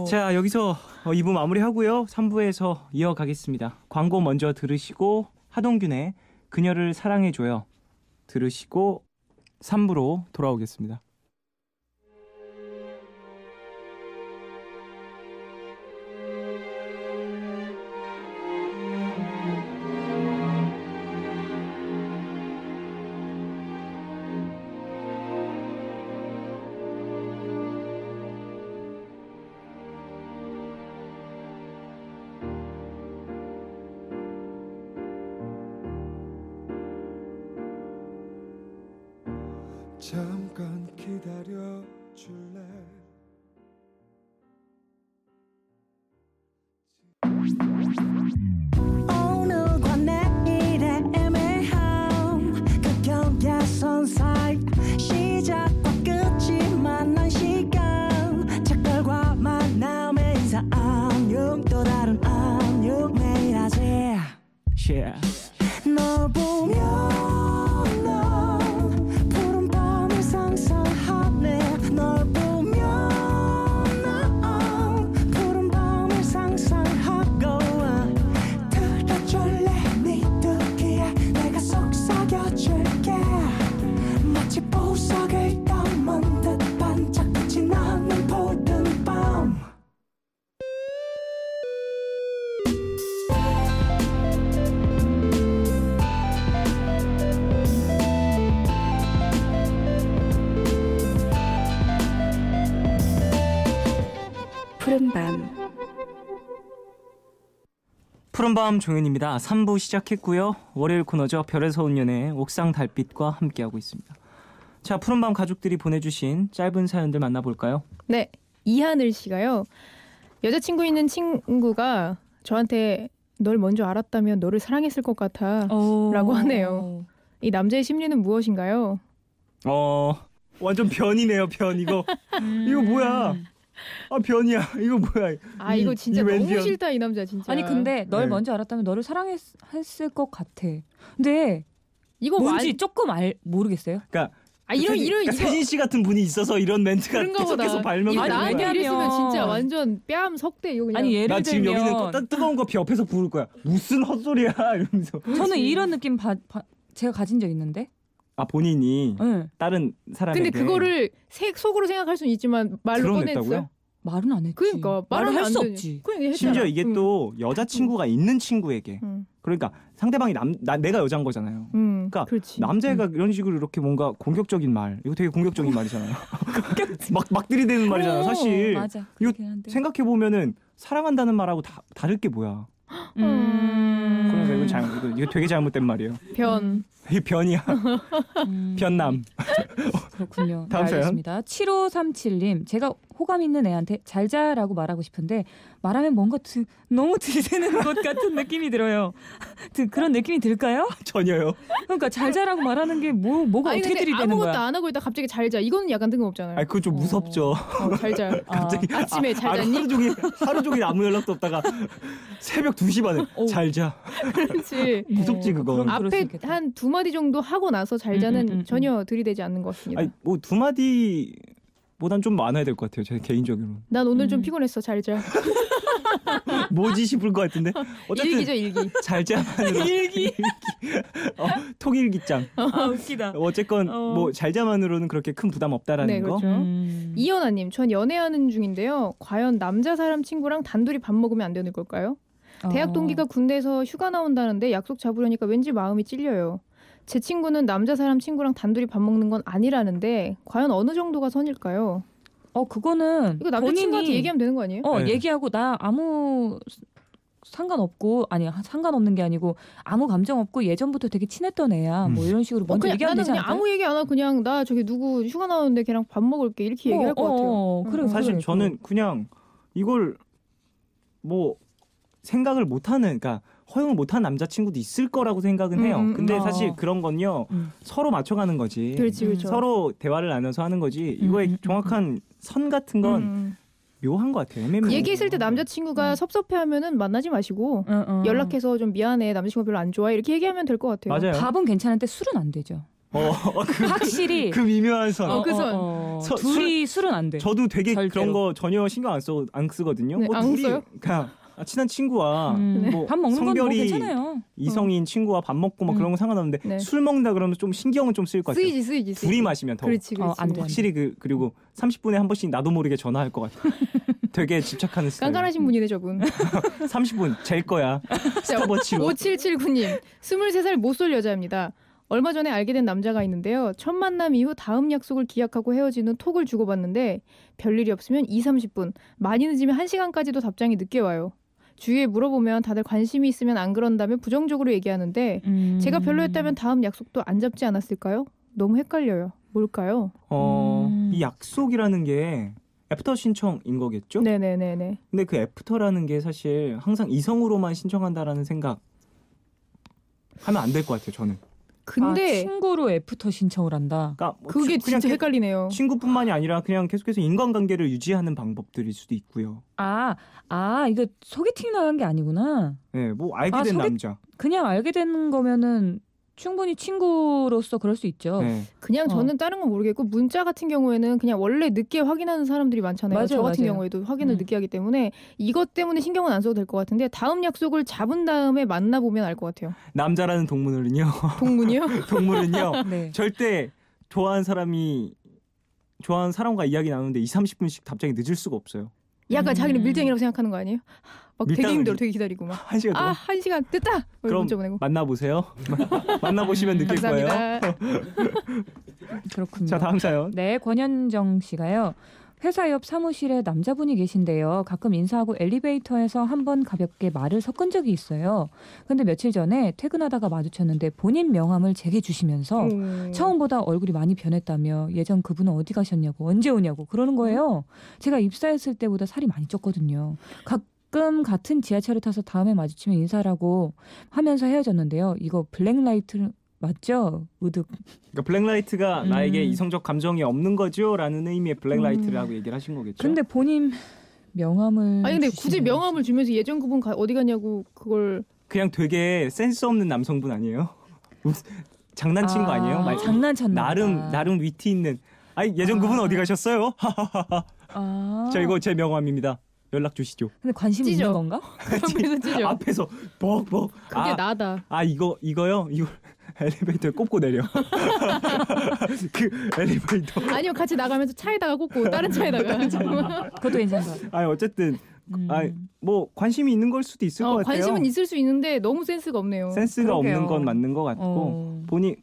자, 여기서 2부 마무리하고요. 3부에서 이어가겠습니다. 광고 먼저 들으시고 하동균의 그녀를 사랑해줘요. 들으시고 3부로 돌아오겠습니다.
잠깐 기다려 줄래?
오늘과 내일의 애매함 그 경계선 사이 시작과 끝이 만난 시간 착각과 만남의 인사 안녕 또 다른 안녕 매일 하지 널 보면
푸른밤 종현입니다. 3부 시작했고요. 월요일 코너죠. 별에서 온 연애 옥상 달빛과 함께하고 있습니다. 자, 푸른밤 가족들이 보내주신 짧은 사연들 만나볼까요?
네, 이하늘 씨가요. 여자친구 있는 친구가 저한테 널 먼저 알았다면 너를 사랑했을 것 같아 라고 하네요. 이 남자의 심리는 무엇인가요?
완전 변이네요. 변 이거 이거 뭐야? 아 변이야. 이거 뭐야?
아 이거 진짜 너무 싫다 이 남자 진짜.
아니 근데 널
네.
먼저 알았다면 너를 사랑했을 것 같아. 근데
이거
뭔지 조금 모르겠어요.
그러니까
이런
그러니까 세진 씨 같은 분이 있어서 이런 멘트가
그런가 보다.
계속해서 발명이
이거
되는 거야.
나한테 이랬으면
왜냐면-
진짜 완전 뺨 석대 이거 그냥.
아니 예를
나 지금
들면
여기는 뜨거운 커피 옆에서 부을 거야. 무슨 헛소리야 이러면서.
저는 이런 느낌 제가 가진 적 있는데.
아 본인이
네.
다른 사람에게.
근데 그거를 속으로 생각할 수는 있지만 말로
드러냈다고요?
꺼냈어요.
말은 안 했지.
그러니까
말을
말하면
할
안
수
되지.
없지.
그러니까 했잖아.
심지어 이게 또 여자친구가 있는 친구에게 그러니까 상대방이 내가 여자인 거잖아요. 그러니까
그렇지.
남자애가 이런 식으로 이렇게 뭔가 공격적인 말 이거 되게 공격적인 말이잖아요. 막 들이대는 말이잖아요. 사실
맞아.
이거
그렇긴 한데.
생각해 보면은 사랑한다는 말하고 다를 게 뭐야. 그러니까 이거 되게 잘못된 말이에요.
변.
이 변이야. 변남.
그렇군요.
다음 사연.
알겠습니다. 7537님, 제가 호감 있는 애한테 잘 자라고 말하고 싶은데 말하면 뭔가 너무 들이대는 것 같은 느낌이 들어요. 그런 느낌이 들까요?
전혀요.
그러니까 잘 자라고 말하는 게 뭐가
아니
어떻게
근데
들이대는
아무것도
거야?
안 하고 있다 갑자기 잘 자. 이거는 약간 뜬금없잖아요.
아니 그거 좀 무섭죠.
잘 자.
갑자기
아침에 잘 잤니?
하루 종일 아무 연락도 없다가 새벽 2시 반에 잘 자.
그렇지.
무섭지 그거.
그럼 그럴 수
앞에
있겠다.
한 두 마디 정도 하고 나서 잘 자는 전혀 들이대지 않는 것 같습니다.
아니 뭐 두 마디보단 좀 많아야 될 것 같아요. 제 개인적으로.
난 오늘 좀 피곤했어. 잘 자.
뭐지 싶을 것 같은데. 어쨌든
일기죠 일기.
잘 자만으로. 일기. 통일기장.
아 웃기다.
어쨌건 뭐 잘 자만으로는 그렇게 큰 부담 없다라는
네
거.
그렇죠. 이연아님, 전 연애하는 중인데요. 과연 남자 사람 친구랑 단둘이 밥 먹으면 안 되는 걸까요? 대학 동기가 군대에서 휴가 나온다는데 약속 잡으려니까 왠지 마음이 찔려요. 제 친구는 남자 사람 친구랑 단둘이 밥 먹는 건 아니라는데 과연 어느 정도가 선일까요?
그거는
이거 남자친구한테 얘기하면 되는 거 아니에요?
네.
얘기하고 나 아무 상관없고 상관없는 게 아니고 아무 감정 없고 예전부터 되게 친했던 애야. 뭐 이런 식으로 먼저
그냥
얘기하면
나는
되지
그냥
않을까요?
아무 얘기 안 하고 그냥 나 저기 누구 휴가 나오는데 걔랑 밥 먹을게 이렇게 얘기할 것 같아요.
그래,
사실
그래,
저는 그냥 이걸 뭐 생각을 못하는, 그러니까 허용을 못하는 남자친구도 있을 거라고 생각은 해요. 근데 사실 그런 건요 서로 맞춰가는 거지.
그렇지, 그렇죠.
서로 대화를 나눠서 하는 거지. 이거의 정확한 선 같은 건 묘한 것 같아요. 애매모호해요.
얘기했을 때 남자친구가 섭섭해하면은 만나지 마시고 연락해서 좀 미안해 남자친구 별로 안 좋아해 이렇게 얘기하면 될 것 같아요.
맞아요.
밥은 괜찮은데 술은 안 되죠. 확실히
그 미묘한 선.
그 선.
둘이 술은 안 돼.
저도 되게
절대로.
그런 거 전혀 신경 안 쓰거든요.
네, 안
둘이
써요?
그냥 친한 친구와 뭐
밥 먹는 건 뭐
성별이
괜찮아요.
이성인 친구와 밥 먹고 막 그런 거 상관없는데
네.
술 먹는다 그러면 좀 신경은 좀 쓰일 것 같아요.
쓰이지.
둘이 마시면 더
그렇지.
안 돼.
확실히 그리고 30분에 한 번씩 나도 모르게 전화할 것 같아. 되게 집착하는 스타일.
깐깐하신 분이네 저분.
30분 잴 거야. 스톱워치로.
5779님 23살 못쏠 여자입니다. 얼마 전에 알게 된 남자가 있는데요. 첫 만남 이후 다음 약속을 기약하고 헤어지는 톡을 주고받는데 별일이 없으면 20-30분, 많이 늦으면 1시간까지도 답장이 늦게 와요. 주위에 물어보면 다들 관심이 있으면 안 그런다며 부정적으로 얘기하는데 제가 별로였다면 다음 약속도 안 잡지 않았을까요? 너무 헷갈려요. 뭘까요?
이 약속이라는 게 애프터 신청인 거겠죠?
네네네네.
근데 그 애프터라는 게 사실 항상 이성으로만 신청한다라는 생각 하면 안 될 것 같아요. 저는.
근데
친구로 애프터 신청을 한다.
그러니까 뭐
그게
그냥
진짜 헷갈리네요.
친구뿐만이 아니라 그냥 계속해서 인간관계를 유지하는 방법들일 수도 있고요.
이거 소개팅 나간 게 아니구나.
네, 뭐 알게 된 남자.
그냥 알게 되는 거면은 충분히 친구로서 그럴 수 있죠.
네.
그냥 저는 다른 건 모르겠고 문자 같은 경우에는 그냥 원래 늦게 확인하는 사람들이 많잖아요.
맞아요,
저 같은
맞아요.
경우에도 확인을 늦게 하기 때문에 이것 때문에 신경은 안 써도 될 것 같은데 다음 약속을 잡은 다음에 만나보면 알 것 같아요.
남자라는 동물은요.
동문이요?
동물은요.
네.
절대 좋아하는 사람과 이야기 나누는데 20-30분씩 답장이 늦을 수가 없어요.
약간 자기는 밀당이라고 생각하는 거 아니에요? 막 되게
밀당을
힘들어, 되게 기다리고 막.
1시간 동안.
1시간 됐다.
그럼
문자 보내고.
만나보세요. 만나보시면 느낄 거예요.
감사합니다.
그렇군요.
자, 다음 사연.
네, 권현정 씨가요. 회사 옆 사무실에 남자분이 계신데요. 가끔 인사하고 엘리베이터에서 한번 가볍게 말을 섞은 적이 있어요. 근데 며칠 전에 퇴근하다가 마주쳤는데 본인 명함을 제게 주시면서 처음보다 얼굴이 많이 변했다며 예전 그분은 어디 가셨냐고 언제 오냐고 그러는 거예요. 제가 입사했을 때보다 살이 많이 쪘거든요. 가끔 같은 지하철을 타서 다음에 마주치면 인사라고 하면서 헤어졌는데요. 이거 블랙라이트 맞죠? 우득.
그러니까 블랙라이트가 나에게
음.
이성적 감정이 없는 거죠라는 의미의 블랙라이트라고 얘기를 하신 거겠죠.
근데 본인 명함을
아니 근데
주시는
굳이 명함을 주면서 예전 그분 어디 갔냐고 그걸
그냥 되게 센스 없는 남성분 아니에요? 장난친 거 아니에요?
장난쳤나
나름 위트 있는. 아니 예전 그분 어디 가셨어요? 자 이거 제 명함입니다. 연락 주시죠.
근데 관심
찢어.
있는 건가?
그래서 찢어.
앞에서 벅벅.
그게 나다.
이거요? 이거 엘리베이터에 꼽고 내려. 그 엘리베이터.
아니요 같이 나가면서 차에다가 꽂고 다른 차에다가.
그것도 괜찮다.
아니 어쨌든 뭐 관심이 있는 걸 수도 있을 것 같아요.
관심은 있을 수 있는데 너무 센스가 없네요.
센스가
그러게요.
없는 건 맞는 것 같고 본인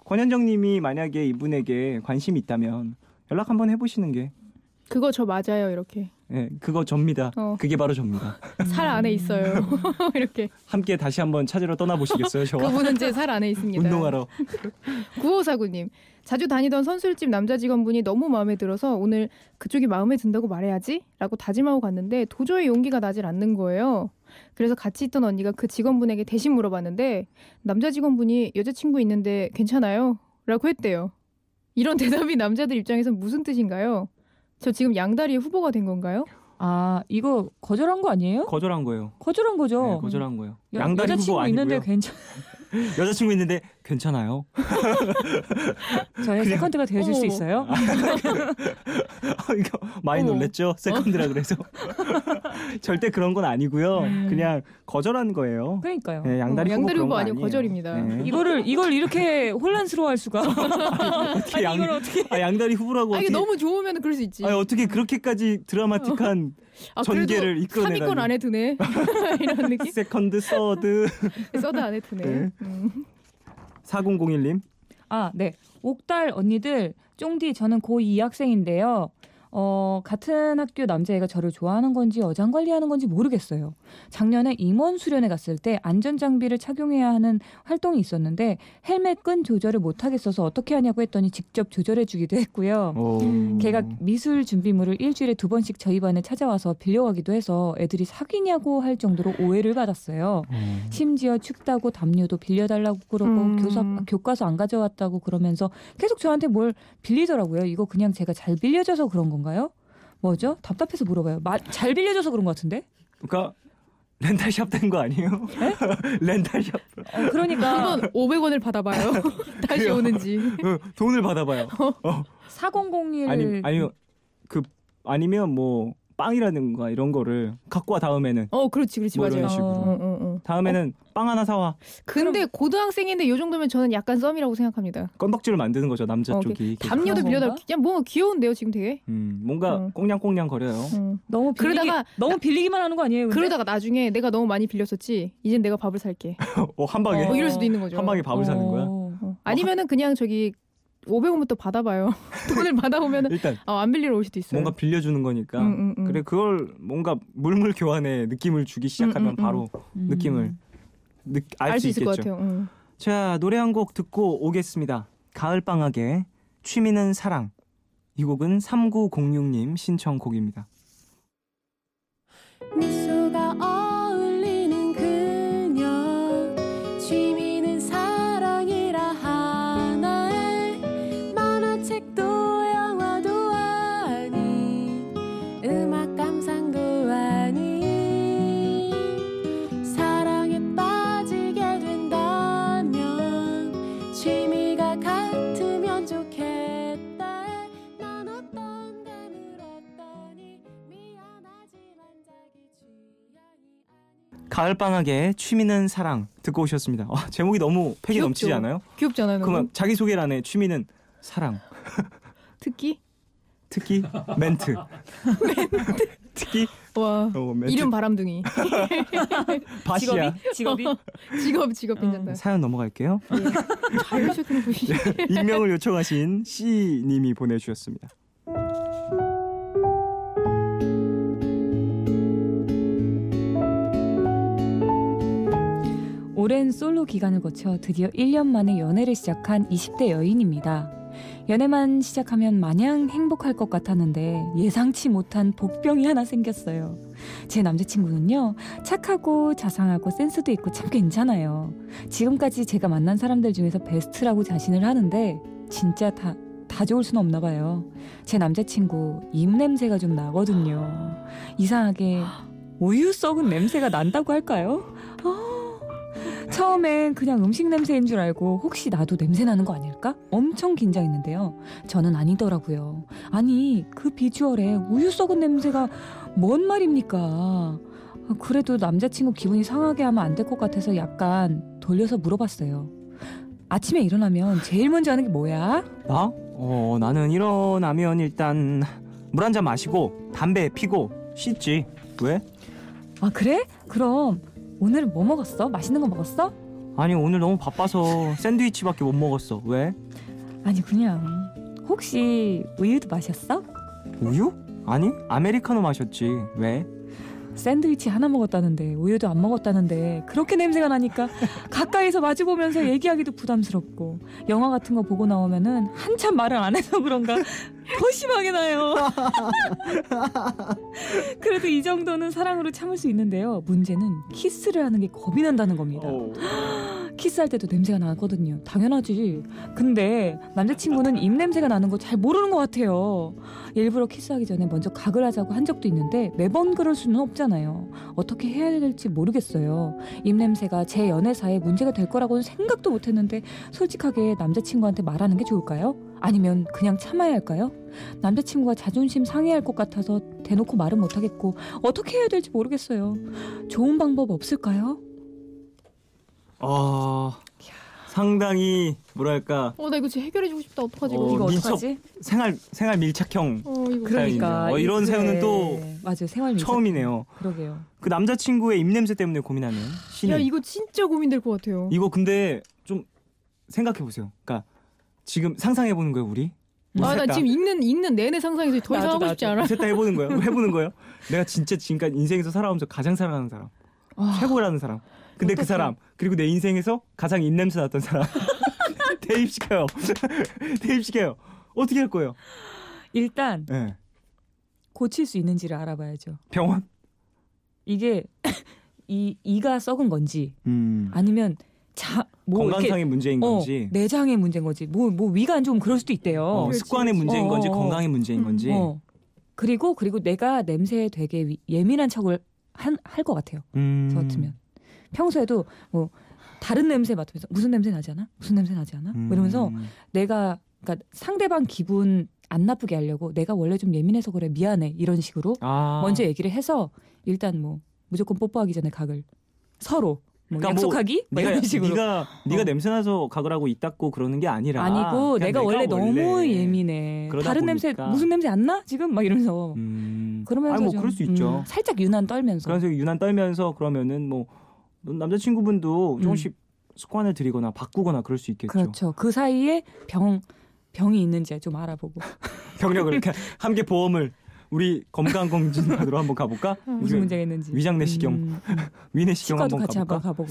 권현정님이 만약에 이분에게 관심이 있다면 연락 한번 해보시는 게.
그거 저 맞아요 이렇게.
네, 그거 접니다. 그게 바로 접니다.
살 안에 있어요. 이렇게.
함께 다시 한번 찾으러 떠나보시겠어요? 저와
그분은 제 살 안에 있습니다.
운동하러.
9549님. 자주 다니던 선술집 남자 직원분이 너무 마음에 들어서 오늘 그쪽이 마음에 든다고 말해야지? 라고 다짐하고 갔는데 도저히 용기가 나질 않는 거예요. 그래서 같이 있던 언니가 그 직원분에게 대신 물어봤는데 남자 직원분이 여자친구 있는데 괜찮아요? 라고 했대요. 이런 대답이 남자들 입장에선 무슨 뜻인가요? 저 지금 양다리의 후보가 된 건가요?
아 이거 거절한 거 아니에요?
거절한 거예요.
거절한 거죠.
네, 거절한 거예요. 양다리 후보
여자친구
아니고요.
있는데
여자친구 있는데 괜찮아요?
저의 세컨드가 되어줄 수 있어요?
이거 많이 놀랬죠? 세컨드라 그래서. 절대 그런 건 아니고요. 그냥 거절한 거예요.
그러니까요.
네, 양다리
후보 아니고 거절입니다.
네.
이걸 이렇게 혼란스러워할 수가.
어떻게
이걸 어떻게?
양다리 후보라고
아니
어떻게?
너무 좋으면 그럴 수 있지.
아니, 어떻게 그렇게까지 드라마틱한 전개를 이끌어내다니.
3위권 안에 드네. 이런 느낌?
세컨드, 서드.
서드 안에 드네.
네. 4001님.
아, 네. 옥달 언니들, 쫑디 저는 고2 학생인데요. 같은 학교 남자애가 저를 좋아하는 건지 어장관리하는 건지 모르겠어요. 작년에 임원 수련회 갔을 때 안전장비를 착용해야 하는 활동이 있었는데 헬멧 끈 조절을 못하겠어서 어떻게 하냐고 했더니 직접 조절해주기도 했고요. 걔가 미술 준비물을 일주일에 2번씩 저희 반에 찾아와서 빌려가기도 해서 애들이 사귀냐고 할 정도로 오해를 받았어요. 심지어 춥다고 담요도 빌려달라고 그러고 교과서 안 가져왔다고 그러면서 계속 저한테 뭘 빌리더라고요. 이거 그냥 제가 잘 빌려줘서 그런 건가요? 뭐죠? 답답해서 물어봐요. 잘 빌려줘서 그런 것 같은데?
그러니까 렌탈샵 된 거 아니에요?
네?
렌탈샵.
그건
그러니까
500원을 받아봐요. 다시
그래요.
오는지.
돈을 받아봐요.
4001
아니면 뭐 빵이라든가 이런 거를 갖고 와 다음에는.
그렇지
뭐
맞아요.
이런 식으로. 다음에는 빵 하나 사와.
근데 고등학생인데 이 정도면 저는 약간 썸이라고 생각합니다.
건덕지를 만드는 거죠 남자 쪽이.
담요도
그런
빌려달.
건가?
그냥 뭐 귀여운데요 지금 되게.
뭔가 꽁냥꽁냥 거려요.
너무 빌리기만 하는 거 아니에요? 근데?
그러다가 나중에 내가 너무 많이 빌렸었지. 이젠 내가 밥을 살게.
한 방에.
이럴 수도 있는 거죠.
한 방에 밥을 사는 거야.
아니면은 그냥 저기 500원부터 받아봐요. 돈을 받아오면은
일단
안 빌리러 올 수도 있어요.
뭔가 빌려주는 거니까. 그래 그걸 뭔가 물물 교환의 느낌을 주기 시작하면 바로 느낌을 알 수
있을 것
있겠죠.
같아요.
자 노래 한 곡 듣고 오겠습니다. 가을방학의 취미는 사랑. 이 곡은 3906님 신청곡입니다.
미소가 어울리는 그녀 취미는 사랑이라 하나에 만화책도 영화도 아닌 음악 감상도 아닌 사랑에 빠지게 된다면 취미가 같으면 좋겠다. 난 어떤 감을 얻다니 미안하지만 자기 취향이 아닌
가을방학의 취미는 사랑 듣고 오셨습니다. 제목이 너무 패기
귀엽죠?
넘치지 않아요?
귀엽잖아요.
그러면 자기소개란에 취미는 사랑.
특기?
특히 멘트. 특히
와
멘트.
이름 바람둥이.
바시야.
직업이?
직업 괜찮다.
사연 넘어갈게요.
자유시간 분이.
익명을 요청하신 C님이 보내주셨습니다.
오랜 솔로 기간을 거쳐 드디어 1년 만에 연애를 시작한 20대 여인입니다. 연애만 시작하면 마냥 행복할 것 같았는데 예상치 못한 복병이 하나 생겼어요. 제 남자친구는요, 착하고 자상하고 센스도 있고 참 괜찮아요. 지금까지 제가 만난 사람들 중에서 베스트라고 자신을 하는데 진짜 다 좋을 수는 없나 봐요. 제 남자친구 입냄새가 좀 나거든요. 이상하게 우유 썩은 냄새가 난다고 할까요? 처음엔 그냥 음식 냄새인 줄 알고 혹시 나도 냄새 나는 거 아닐까? 엄청 긴장했는데요. 저는 아니더라고요. 아니, 그 비주얼에 우유 썩은 냄새가 뭔 말입니까? 그래도 남자친구 기분이 상하게 하면 안 될 것 같아서 약간 돌려서 물어봤어요. 아침에 일어나면 제일 먼저 하는 게 뭐야?
나? 나는 일어나면 일단 물 한 잔 마시고 담배 피고 씻지. 왜?
아, 그래? 그럼 오늘 뭐 먹었어? 맛있는 거 먹었어?
아니, 오늘 너무 바빠서 샌드위치밖에 못 먹었어. 왜?
아니, 그냥 혹시 우유도 마셨어?
우유? 아니, 아메리카노 마셨지. 왜?
샌드위치 하나 먹었다는데 우유도 안 먹었다는데 그렇게 냄새가 나니까 가까이서 마주보면서 얘기하기도 부담스럽고, 영화 같은 거 보고 나오면은 한참 말을 안 해서 그런가 더 심하게 나요. 그래도 이 정도는 사랑으로 참을 수 있는데요. 문제는 키스를 하는 게 겁이 난다는 겁니다. 키스할 때도 냄새가 나거든요. 당연하지. 근데 남자친구는 입냄새가 나는 거 잘 모르는 것 같아요. 일부러 키스하기 전에 먼저 각을 하자고 한 적도 있는데 매번 그럴 수는 없잖아요. 어떻게 해야 될지 모르겠어요. 입냄새가 제 연애사에 문제가 될 거라고는 생각도 못했는데 솔직하게 남자친구한테 말하는 게 좋을까요? 아니면 그냥 참아야 할까요? 남자친구가 자존심 상해할 것 같아서 대놓고 말은 못하겠고 어떻게 해야 될지 모르겠어요. 좋은 방법 없을까요?
상당히 뭐랄까.
나 이거 진짜 해결해주고 싶다. 어떡하지?
이거
민첩,
어떡하지?
생활 밀착형.
이거.
그러니까
이런 사연은 또
맞아요. 생활 밀착.
처음이네요.
그러게요.
그 남자친구의 입냄새 때문에 고민하는 신인.
야, 이거 진짜 고민될 것 같아요.
이거 근데 좀 생각해 보세요. 그러니까 지금 상상해 보는 거예요, 우리.
나 지금 읽는 내내 상상해서 더 이상 하고 싶지 않아.
셋 다 해보는 거예요. 해보는 거예요. 내가 진짜 지금까지 인생에서 살아오면서 가장 사랑하는 사람, 최고라는 사람. 근데 그 사람, 그리고 내 인생에서 가장 입냄새 났던 사람 대입시켜요. 대입시켜요. 어떻게 할 거예요?
일단 고칠 수 있는지를 알아봐야죠.
병원?
이게 이가 썩은 건지 아니면
건강상의 문제인 건지,
내장의 문제인 건지, 뭐 위가 안 좋으면 그럴 수도 있대요.
습관의 문제인 건지, 건강의 문제인 건지.
그리고 내가 냄새에 되게 예민한 척을 할 것 같아요. 저 같으면 평소에도 뭐 다른 냄새 맡으면서 무슨 냄새 나지 않아? 무슨 냄새 나지 않아? 이러면서 내가, 그러니까 상대방 기분 안 나쁘게 하려고 내가 원래 좀 예민해서 그래, 미안해, 이런 식으로 먼저 얘기를 해서 일단 뭐 무조건 뽀뽀하기 전에 각을 서로 그러니까 약속하기? 뭐 이런 식으로.
네가 냄새나서 각을 하고 입 닦고 그러는 게 아니고
내가 원래 너무 예민해. 다른 냄새, 무슨 냄새 안 나? 지금? 막 이러면서. 그러면서
뭐 그럴 수 있죠.
살짝 유난 떨면서.
그래서 유난 떨면서 그러면은 뭐 남자친구분도 조금씩 습관을 들이거나 바꾸거나 그럴 수 있겠죠.
그렇죠. 그 사이에 병이 있는지 좀 알아보고.
병력을 이렇게 함께 보험을 우리 건강검진 받으러 한번 가볼까?
무슨 문제가 있는지.
위장 내시경, 위내시경 한번
같이
가볼까?
가보고.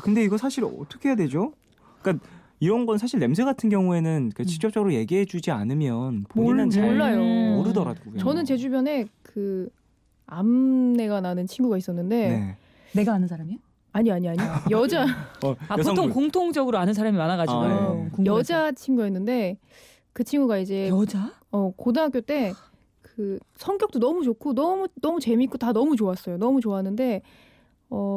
근데 이거 사실 어떻게 해야 되죠? 그러니까 이런 건 사실 냄새 같은 경우에는 직접적으로 얘기해주지 않으면 본인은 잘
몰라요.
모르더라고요.
저는 제 주변에 그 암내가 나는 친구가 있었는데
내가 아는 사람이야?
아니 여자
보통 공통적으로 아는 사람이 많아가지고
여자 친구였는데 그 친구가 이제 고등학교 때 그 성격도 너무 좋고 너무 재밌고 다 너무 좋았어요. 너무 좋았는데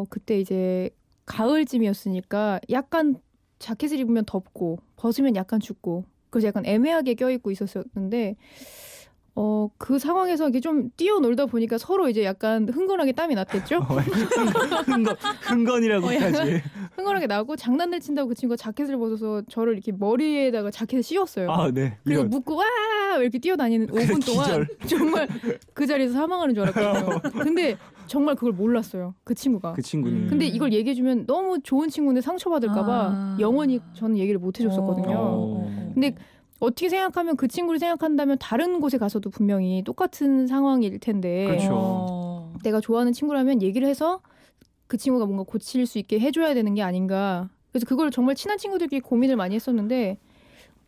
그때 이제 가을쯤이었으니까 약간 자켓을 입으면 덥고 벗으면 약간 춥고 그래서 약간 애매하게 껴입고 있었는데 그 상황에서 이게 좀 뛰어놀다 보니까 서로 이제 약간 흥건하게 땀이 났겠죠?
흥건이라고 하지.
흥건하게 나고 장난을 친다고 그 친구가 자켓을 벗어서 저를 이렇게 머리에다가 자켓을 씌웠어요.
그리고
묶고 와 이렇게 뛰어다니는 5분 동안 정말 그 자리에서 사망하는 줄 알았거든요. 근데 정말 그걸 몰랐어요. 그 친구가.
그 친구는.
근데 이걸 얘기해주면 너무 좋은 친구인데 상처받을까봐 영원히 저는 얘기를 못 해줬었거든요. 근데 어떻게 생각하면 그 친구를 생각한다면 다른 곳에 가서도 분명히 똑같은 상황일 텐데
그렇죠.
내가 좋아하는 친구라면 얘기를 해서 그 친구가 뭔가 고칠 수 있게 해줘야 되는 게 아닌가. 그래서 그걸 정말 친한 친구들끼리 고민을 많이 했었는데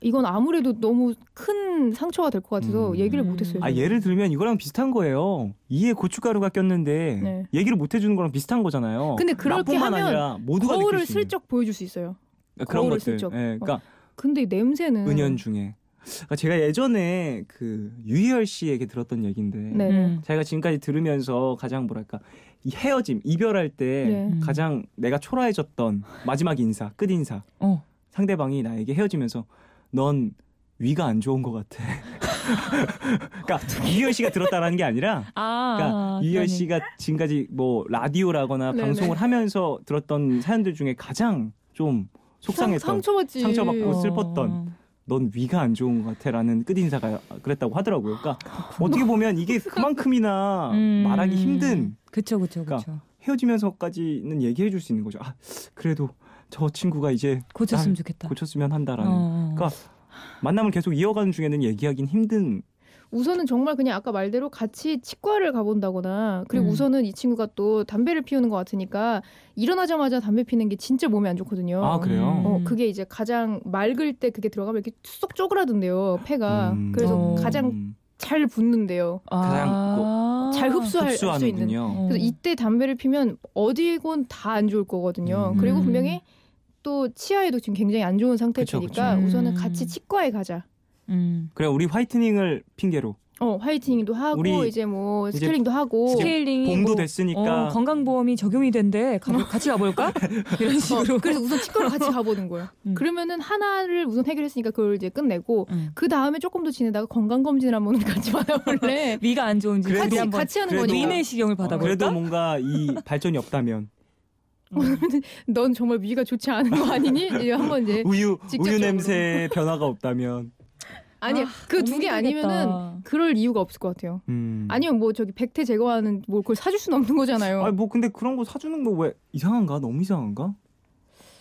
이건 아무래도 너무 큰 상처가 될 것 같아서 얘기를 못했어요.
아, 예를 들면 이거랑 비슷한 거예요. 이에 고춧가루가 꼈는데
네.
얘기를 못 해주는 거랑 비슷한 거잖아요.
근데 그렇게
나뿐만 아니라
하면
모두가
거울을
느낄 수 있는.
슬쩍 보여줄 수 있어요.
그런
거울을
것들.
슬쩍.
예, 그러니까
근데 냄새는
은연중에. 그러니까 제가 예전에 그 유희열 씨에게 들었던 얘기인데
네.
자기가 지금까지 들으면서 가장 뭐랄까 이 헤어짐, 이별할 때
네.
가장 내가 초라해졌던 마지막 인사, 끝 인사. 상대방이 나에게 헤어지면서 넌 위가 안 좋은 것 같아. 그러니까 유희열 씨가 들었다라는 게 아니라, 그러니까 유희열 씨가 지금까지 뭐 라디오라거나
네네.
방송을 하면서 들었던 사연들 중에 가장 좀 속상했던,
상처받지.
상처받고 슬펐던. 넌 위가 안 좋은 것 같아라는 끝 인사가 그랬다고 하더라고요. 그러니까 어떻게 보면 이게 그만큼이나 말하기 힘든.
그렇죠.
그러니까 헤어지면서까지는 얘기해 줄 수 있는 거죠. 아, 그래도 저 친구가 이제
고쳤으면 좋겠다.
고쳤으면 한다라는. 그러니까 만남을 계속 이어가는 중에는 얘기하기는 힘든.
우선은 정말 그냥 아까 말대로 같이 치과를 가본다거나 그리고 우선은 이 친구가 또 담배를 피우는 것 같으니까 일어나자마자 담배 피는 게 진짜 몸에 안 좋거든요.
아, 그래요?
그게 이제 가장 맑을 때 그게 들어가면 이렇게 쏙 쪼그라든대요, 폐가. 그래서 가장 잘 붙는데요.
가장
잘 흡수할 수 있는. 그래서 이때 담배를 피면 어디건 다 안 좋을 거거든요. 그리고 분명히 또 치아에도 지금 굉장히 안 좋은 상태니까 우선은 같이 치과에 가자.
그래, 우리 화이트닝을 핑계로.
화이트닝도 하고
우리
이제 뭐 스케일링도 하고
스케일링이
봄도
뭐,
됐으니까
건강보험이 적용이 된대. 같이 가볼까? 이런 식으로.
그래서 우선 치과를 같이 가보는 거예요. 그러면은 하나를 우선 해결했으니까 그걸 이제 끝내고 그 다음에 조금 더 지내다가 건강검진을 한번 같이 받아볼래.
위가 안 좋은지
같이 하는 거니까.
위내 시경을 받아볼까?
그래도 뭔가 이 발전이 없다면.
넌 정말 위가 좋지 않은 거 아니니? 이제 한번 이제
우유
직접적으로.
냄새에 변화가 없다면.
아니 그 두 개 아니면은 그럴 이유가 없을 것 같아요. 아니면 뭐 저기 백태 제거하는 뭐 그걸 사줄 수는 없는 거잖아요.
아니 뭐 근데 그런 거 사주는 거 왜 이상한가? 너무 이상한가?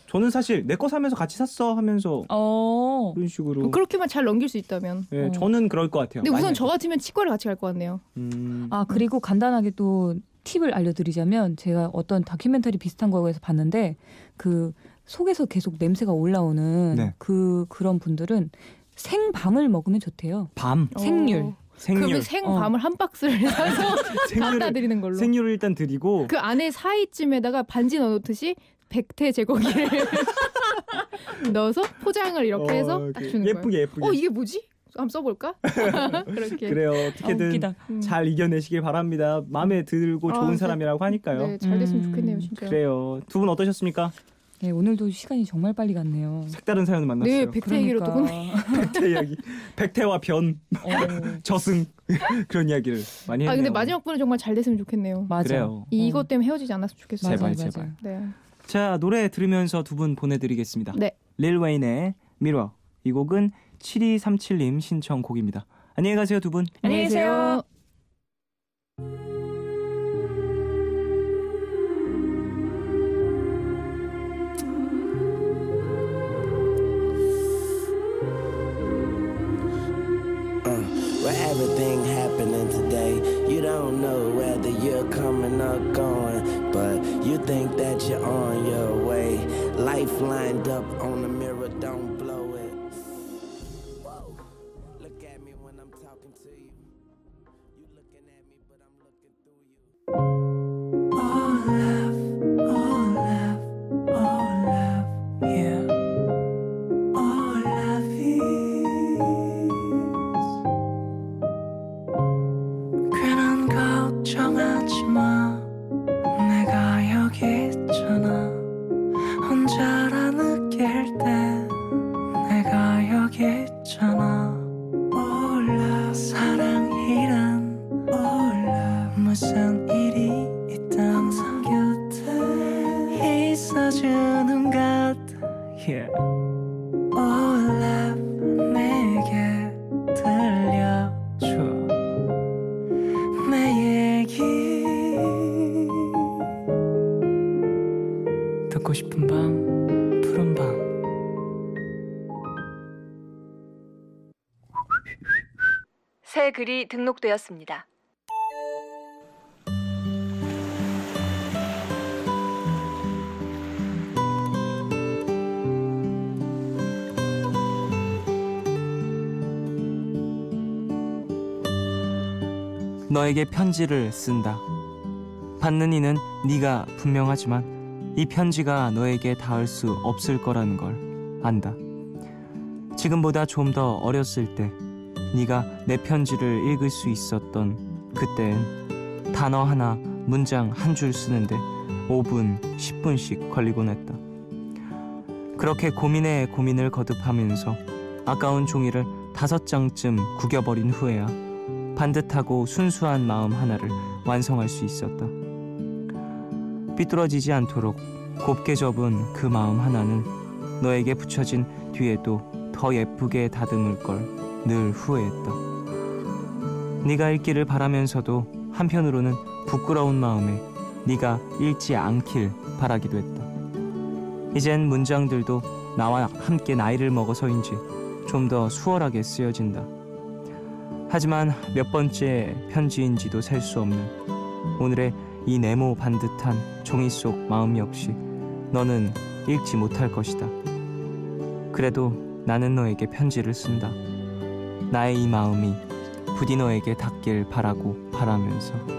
저는 사실 내 거 사면서 같이 샀어 하면서 그런 식으로
그렇게만 잘 넘길 수 있다면.
네, 저는 그럴 것 같아요.
근데 우선 저 같으면 치과를 같이 갈 것 같네요.
그리고 간단하게 또 팁을 알려드리자면 제가 어떤 다큐멘터리 비슷한 거에서 봤는데 그 속에서 계속 냄새가 올라오는 그런 분들은 생밤을 먹으면 좋대요.
밤?
생률.
그러면 생밤을 한 박스를 사서 갖다 드리는 걸로.
생률을 일단 드리고
그 안에 사이쯤에다가 반지 넣어놓듯이 백태 제거기를 넣어서 포장을 이렇게 해서 딱 주는 거예요.
예쁘게.
이게 뭐지? 한번 써볼까? 그렇게.
그래요. 어떻게든 잘 이겨내시길 바랍니다. 마음에 들고 좋은 사람이라고 하니까요.
네, 잘 됐으면 좋겠네요, 진짜.
그래요. 두 분 어떠셨습니까?
네, 오늘도 시간이 정말 빨리 갔네요.
색다른 사연을 만났어요.
네, 백태 얘기로 또 끝내.
백태 이야기. 백태와 변, 저승 그런 이야기를 많이 했네요.
근데 마지막 분은 정말 잘 됐으면 좋겠네요.
맞아요.
그래요.
이것 때문에 헤어지지 않았으면 좋겠어요.
제발.
네.
자, 노래 들으면서 두 분 보내드리겠습니다.
네.
릴 웨인의 미러. 이 곡은 7237님 신청곡입니다. 안녕히 가세요, 두 분.
안녕히 계세요.
With everything happening today, you don't know whether you're coming or going, but you think that you're on your way. Life lined up on the mirror, don't blow it. Whoa. Look at me when I'm talking to you. You looking at me, but I'm looking through you. All love, all love, all love, yeah. All love 괜한 걱정하지 마. 내가 여기 있잖아. 혼자라 느낄 때 내가 여기 있잖아. 몰라 사랑이란 몰라 무슨 일이 있든 곁에 있어주는 것 yeah. 몰라 내게 들려줘 내 얘기 듣고 싶은 밤 푸른 밤
새 글이 등록되었습니다.
너에게 편지를 쓴다. 받는 이는 네가 분명하지만 이 편지가 너에게 닿을 수 없을 거라는 걸 안다. 지금보다 좀 더 어렸을 때 네가 내 편지를 읽을 수 있었던 그때엔 단어 하나, 문장 한 줄 쓰는데 5분, 10분씩 걸리곤 했다. 그렇게 고민에 고민을 거듭하면서 아까운 종이를 5장쯤 구겨버린 후에야 반듯하고 순수한 마음 하나를 완성할 수 있었다. 삐뚤어지지 않도록 곱게 접은 그 마음 하나는 너에게 붙여진 뒤에도 더 예쁘게 다듬을 걸 늘 후회했다. 네가 읽기를 바라면서도 한편으로는 부끄러운 마음에 네가 읽지 않길 바라기도 했다. 이젠 문장들도 나와 함께 나이를 먹어서인지 좀 더 수월하게 쓰여진다. 하지만 몇 번째 편지인지도 셀 수 없는 오늘의 이 네모 반듯한 종이 속 마음 역시 너는 읽지 못할 것이다. 그래도 나는 너에게 편지를 쓴다. 나의 이 마음이 부디 너에게 닿길 바라고 바라면서.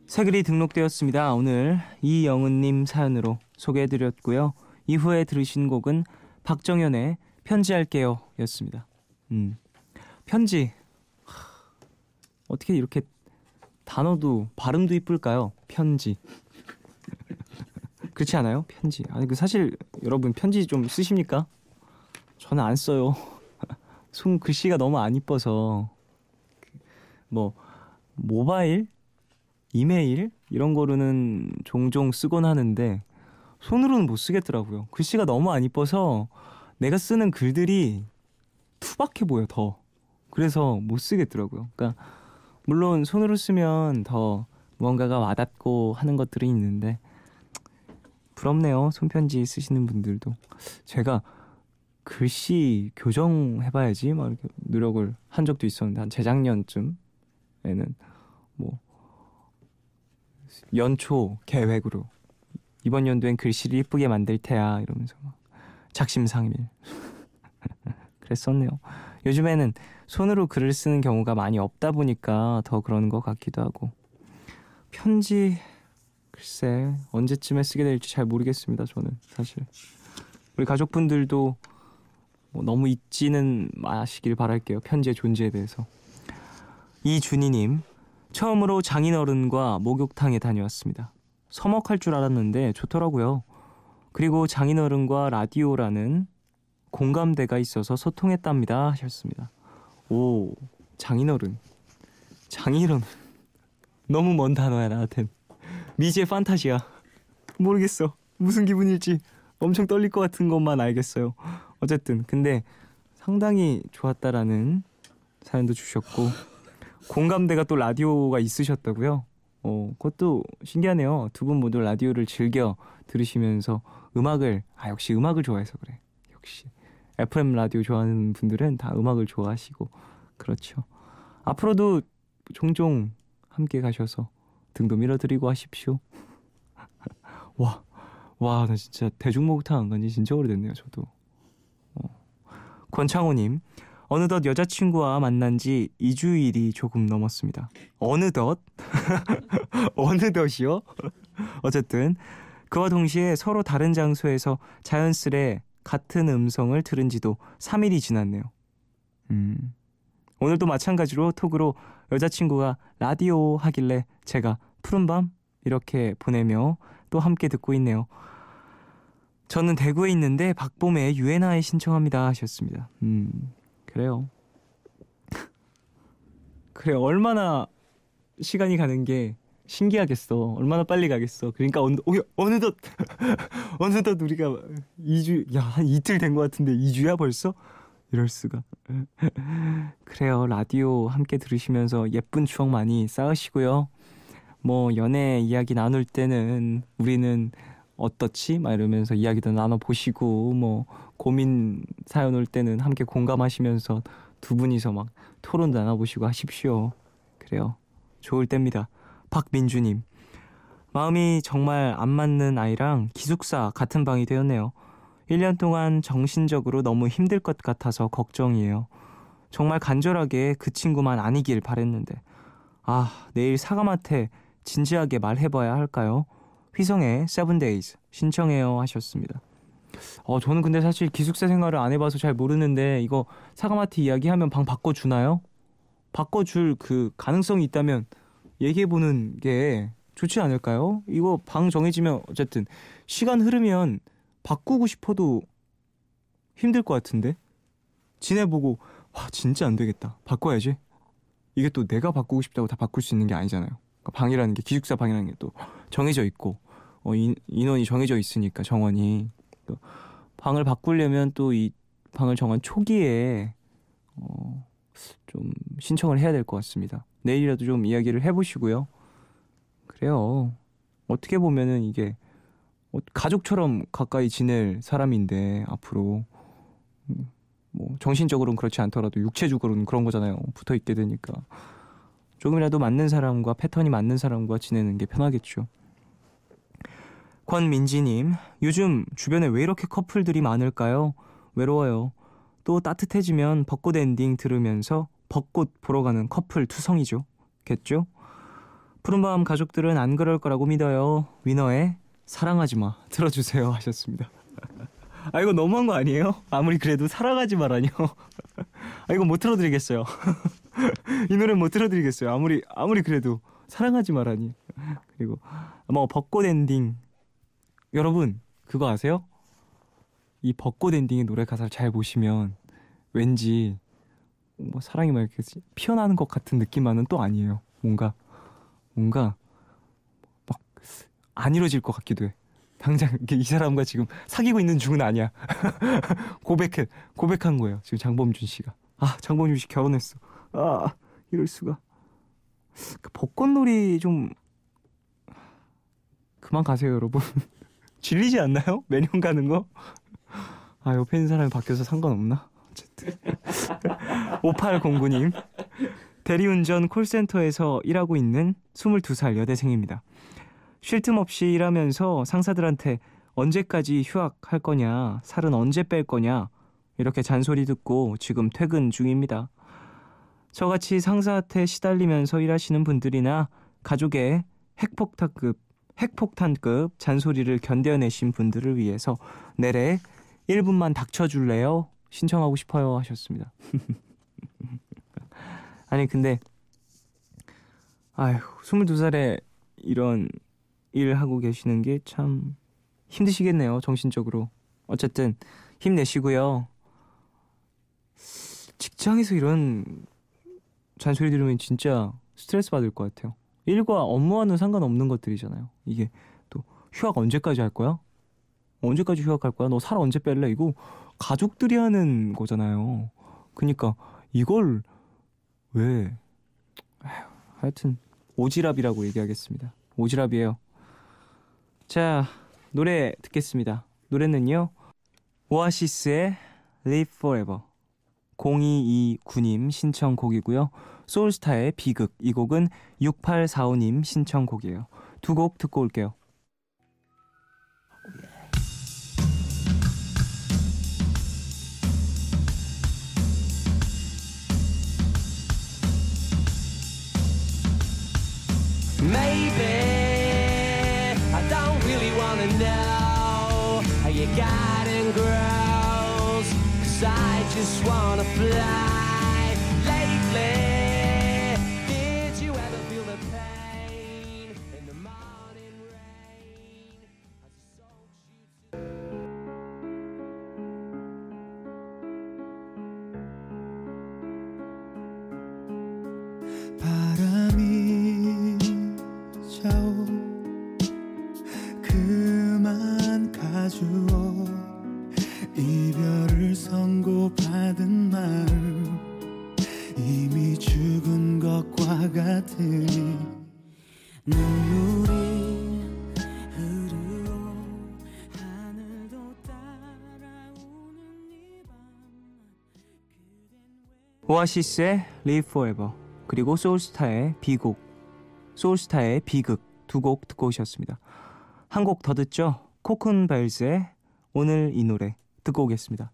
새글이 등록되었습니다. 오늘 이영은님 사연으로 소개해드렸고요. 이후에 들으신 곡은 박정현의 편지할게요 였습니다. 편지, 어떻게 이렇게 단어도 발음도 이쁠까요? 편지. 그렇지 않아요? 편지. 아니 사실 여러분 편지 좀 쓰십니까? 저는 안 써요. 손 글씨가 너무 안 이뻐서. 뭐 모바일, 이메일 이런 거로는 종종 쓰곤 하는데 손으로는 못 쓰겠더라고요. 글씨가 너무 안 이뻐서 내가 쓰는 글들이 투박해 보여 더. 그래서 못 쓰겠더라고요. 그러니까 물론 손으로 쓰면 더 뭔가가 와닿고 하는 것들이 있는데 부럽네요. 손편지 쓰시는 분들도. 제가 글씨 교정해봐야지 막 이렇게 노력을 한 적도 있었는데 한 재작년쯤에는 뭐 연초 계획으로 이번 연도엔 글씨를 이쁘게 만들 테야 이러면서 막 작심삼일 그랬었네요. 요즘에는 손으로 글을 쓰는 경우가 많이 없다 보니까 더 그러는 것 같기도 하고. 편지 글쎄 언제쯤에 쓰게 될지 잘 모르겠습니다. 저는 사실 우리 가족분들도 뭐 너무 잊지는 마시길 바랄게요. 편지의 존재에 대해서. 이준희님, 처음으로 장인어른과 목욕탕에 다녀왔습니다. 서먹할 줄 알았는데 좋더라고요. 그리고 장인어른과 라디오라는 공감대가 있어서 소통했답니다 하셨습니다. 오, 장인어른. 장인어른. 너무 먼 단어야 나한텐. 미지의 판타지야. 모르겠어. 무슨 기분일지 엄청 떨릴 것 같은 것만 알겠어요. 어쨌든 근데 상당히 좋았다라는 사연도 주셨고 공감대가 또 라디오가 있으셨다고요? 그것도 신기하네요. 두 분 모두 라디오를 즐겨 들으시면서 음악을 역시 음악을 좋아해서 그래. 역시 FM 라디오 좋아하는 분들은 다 음악을 좋아하시고 그렇죠. 앞으로도 종종 함께 가셔서 등도 밀어드리고 하십시오. 와, 나 진짜 대중목욕탕 안 간지 진짜 오래됐네요. 저도. 권창호님, 어느덧 여자친구와 만난 지 2주일이 조금 넘었습니다. 어느덧? 어느덧이요? 어쨌든 그와 동시에 서로 다른 장소에서 자연스레 같은 음성을 들은 지도 3일이 지났네요. 오늘도 마찬가지로 톡으로 여자친구가 라디오 하길래 제가 푸른밤 이렇게 보내며 또 함께 듣고 있네요. 저는 대구에 있는데 박봄의 유엔하에 신청합니다 하셨습니다. 그래요. 그래 얼마나 시간이 가는 게 신기하겠어. 얼마나 빨리 가겠어. 그러니까 어느덧 어느덧 우리가 2주 한 이틀 된 것 같은데 2주야 벌써? 이럴 수가. 그래요. 라디오 함께 들으시면서 예쁜 추억 많이 쌓으시고요. 뭐 연애 이야기 나눌 때는 우리는 어떻지? 막 이러면서 이야기도 나눠보시고 뭐 고민 사연 올 때는 함께 공감하시면서 두 분이서 막 토론 나눠보시고 하십시오. 그래요. 좋을 때입니다. 박민주님. 마음이 정말 안 맞는 아이랑 기숙사 같은 방이 되었네요. 1년 동안 정신적으로 너무 힘들 것 같아서 걱정이에요. 정말 간절하게 그 친구만 아니길 바랬는데 내일 사감한테 진지하게 말해봐야 할까요? 휘성의 7days 신청해요 하셨습니다. 저는 근데 사실 기숙사 생활을 안 해봐서 잘 모르는데 이거 사감한테 이야기하면 방 바꿔주나요? 바꿔줄 그 가능성이 있다면 얘기해보는 게 좋지 않을까요? 이거 방 정해지면 어쨌든 시간 흐르면 바꾸고 싶어도 힘들 것 같은데 지내보고 진짜 안 되겠다 바꿔야지. 이게 또 내가 바꾸고 싶다고 다 바꿀 수 있는 게 아니잖아요. 그러니까 방이라는 게 기숙사 방이라는 게 또 정해져 있고 인원이 정해져 있으니까 정원이 또 방을 바꾸려면 또 이 방을 정한 초기에 좀 신청을 해야 될 것 같습니다. 내일이라도 좀 이야기를 해보시고요. 그래요. 어떻게 보면은 이게 가족처럼 가까이 지낼 사람인데 앞으로 뭐 정신적으로는 그렇지 않더라도 육체적으로는 그런 거잖아요. 붙어 있게 되니까 조금이라도 맞는 사람과 패턴이 맞는 사람과 지내는 게 편하겠죠. 권민지님, 요즘 주변에 왜 이렇게 커플들이 많을까요? 외로워요. 또 따뜻해지면 벚꽃 엔딩 들으면서 벚꽃 보러 가는 커플 투성이죠. 겠죠? 푸른밤 가족들은 안 그럴 거라고 믿어요. 위너의 사랑하지마 들어주세요 하셨습니다. 이거 너무한 거 아니에요? 아무리 그래도 사랑하지마라뇨. 이거 못 틀어드리겠어요. 이 노래 못 틀어드리겠어요. 아무리 그래도 사랑하지마라니. 그리고 뭐 벚꽃 엔딩 여러분 그거 아세요? 이 벚꽃 엔딩의 노래 가사를 잘 보시면 왠지 뭐 사랑이 막 이렇게 피어나는 것 같은 느낌만은 또 아니에요. 뭔가 막 안 이루어질 것 같기도 해. 당장 이 사람과 지금 사귀고 있는 중은 아니야. 고백한 거예요. 지금 장범준 씨가. 장범준 씨 결혼했어. 이럴 수가. 그 벚꽃놀이 좀 그만 가세요, 여러분. 질리지 않나요? 매년 가는 거? 옆에 있는 사람이 바뀌어서 상관없나? 어쨌든 5809님 대리운전 콜센터에서 일하고 있는 22살 여대생입니다. 쉴 틈 없이 일하면서 상사들한테 언제까지 휴학할 거냐, 살은 언제 뺄 거냐 이렇게 잔소리 듣고 지금 퇴근 중입니다. 저같이 상사한테 시달리면서 일하시는 분들이나 가족의 핵폭탄급 잔소리를 견뎌내신 분들을 위해서 내래 1분만 닥쳐줄래요? 신청하고 싶어요 하셨습니다. 아니 근데 22살에 이런 일을 하고 계시는 게 참 힘드시겠네요. 정신적으로. 어쨌든 힘내시고요. 직장에서 이런 잔소리 들으면 진짜 스트레스 받을 것 같아요. 일과 업무와는 상관없는 것들이잖아요. 이게 또 휴학 언제까지 할 거야? 언제까지 휴학할 거야? 너 살 언제 뺄래? 이거 가족들이 하는 거잖아요. 그러니까 이걸 왜? 하여튼 오지랖이라고 얘기하겠습니다. 오지랖이에요. 자, 노래 듣겠습니다. 노래는요. 오아시스의 Live Forever 0229님 신청곡이고요. 소울스타의 비극 이 곡은 6845님 신청곡이에요. 두 곡 듣고 올게요.
Maybe I don't really wanna know how you got in grows, 'cause I just wanna fly. Lately, did you ever feel the pain in the morning rain as it soaks you to...
마음이 죽은 것과 같으니 눈물이 흐르고 하늘도 따라오는 이밤
오아시스의 Live Forever 그리고 소울스타의 비극 두 곡 듣고 오셨습니다. 한 곡 더 듣죠? 코쿤벨즈의 오늘 이 노래 듣고 오겠습니다.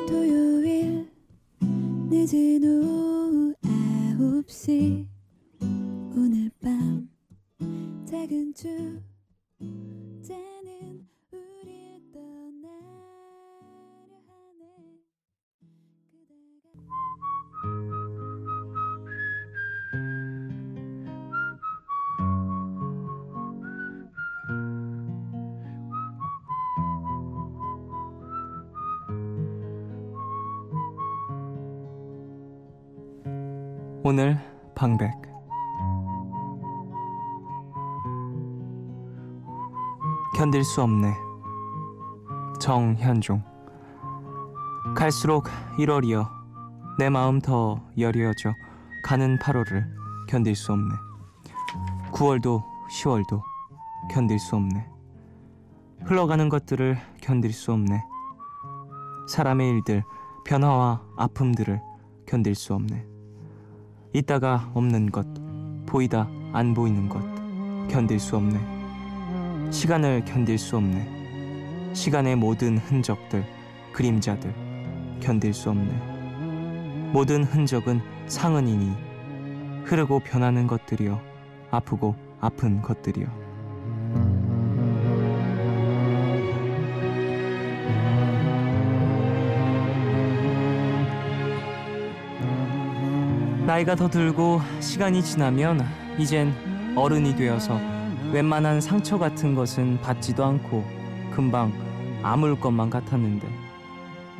토요일 늦은 오후 9시 오늘 밤 작은 축제는 우릴 떠나려 하네.
오늘 방백 견딜 수 없네. 정현종. 갈수록 1월이여 내 마음 더 여려져 가는 8월을 견딜 수 없네. 9월도 10월도 견딜 수 없네. 흘러가는 것들을 견딜 수 없네. 사람의 일들, 변화와 아픔들을 견딜 수 없네. 있다가 없는 것, 보이다 안 보이는 것 견딜 수 없네. 시간을 견딜 수 없네. 시간의 모든 흔적들, 그림자들 견딜 수 없네. 모든 흔적은 상흔이니 흐르고 변하는 것들이여 아프고 아픈 것들이여. 나이가 더 들고 시간이 지나면 이젠 어른이 되어서 웬만한 상처 같은 것은 받지도 않고 금방 아물 것만 같았는데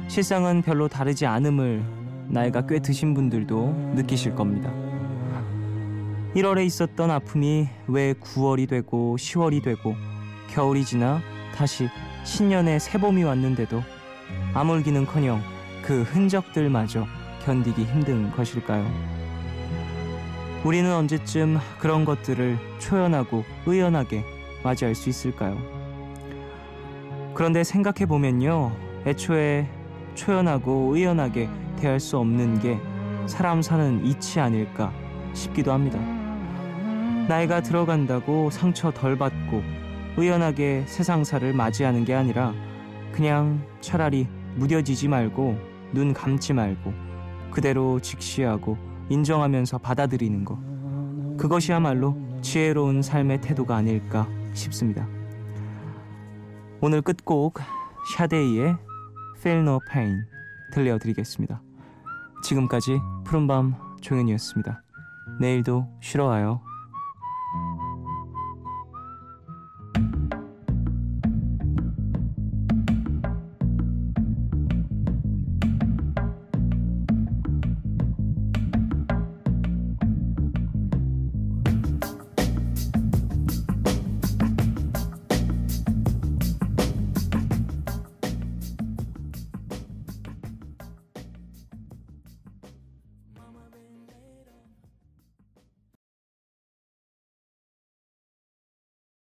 실상은 별로 다르지 않음을 나이가 꽤 드신 분들도 느끼실 겁니다. 1월에 있었던 아픔이 왜 9월이 되고 10월이 되고 겨울이 지나 다시 신년의 새봄이 왔는데도 아물기는커녕 그 흔적들마저 견디기 힘든 것일까요? 우리는 언제쯤 그런 것들을 초연하고 의연하게 맞이할 수 있을까요? 그런데 생각해보면요, 애초에 초연하고 의연하게 대할 수 없는 게 사람 사는 이치 아닐까 싶기도 합니다. 나이가 들어간다고 상처 덜 받고 의연하게 세상사를 맞이하는 게 아니라 그냥 차라리 무뎌지지 말고 눈 감지 말고 그대로 직시하고 인정하면서 받아들이는 것, 그것이야말로 지혜로운 삶의 태도가 아닐까 싶습니다. 오늘 끝곡 샤데이의 Feel No Pain 들려드리겠습니다. 지금까지 푸른밤 종현이었습니다. 내일도 쉬러 와요.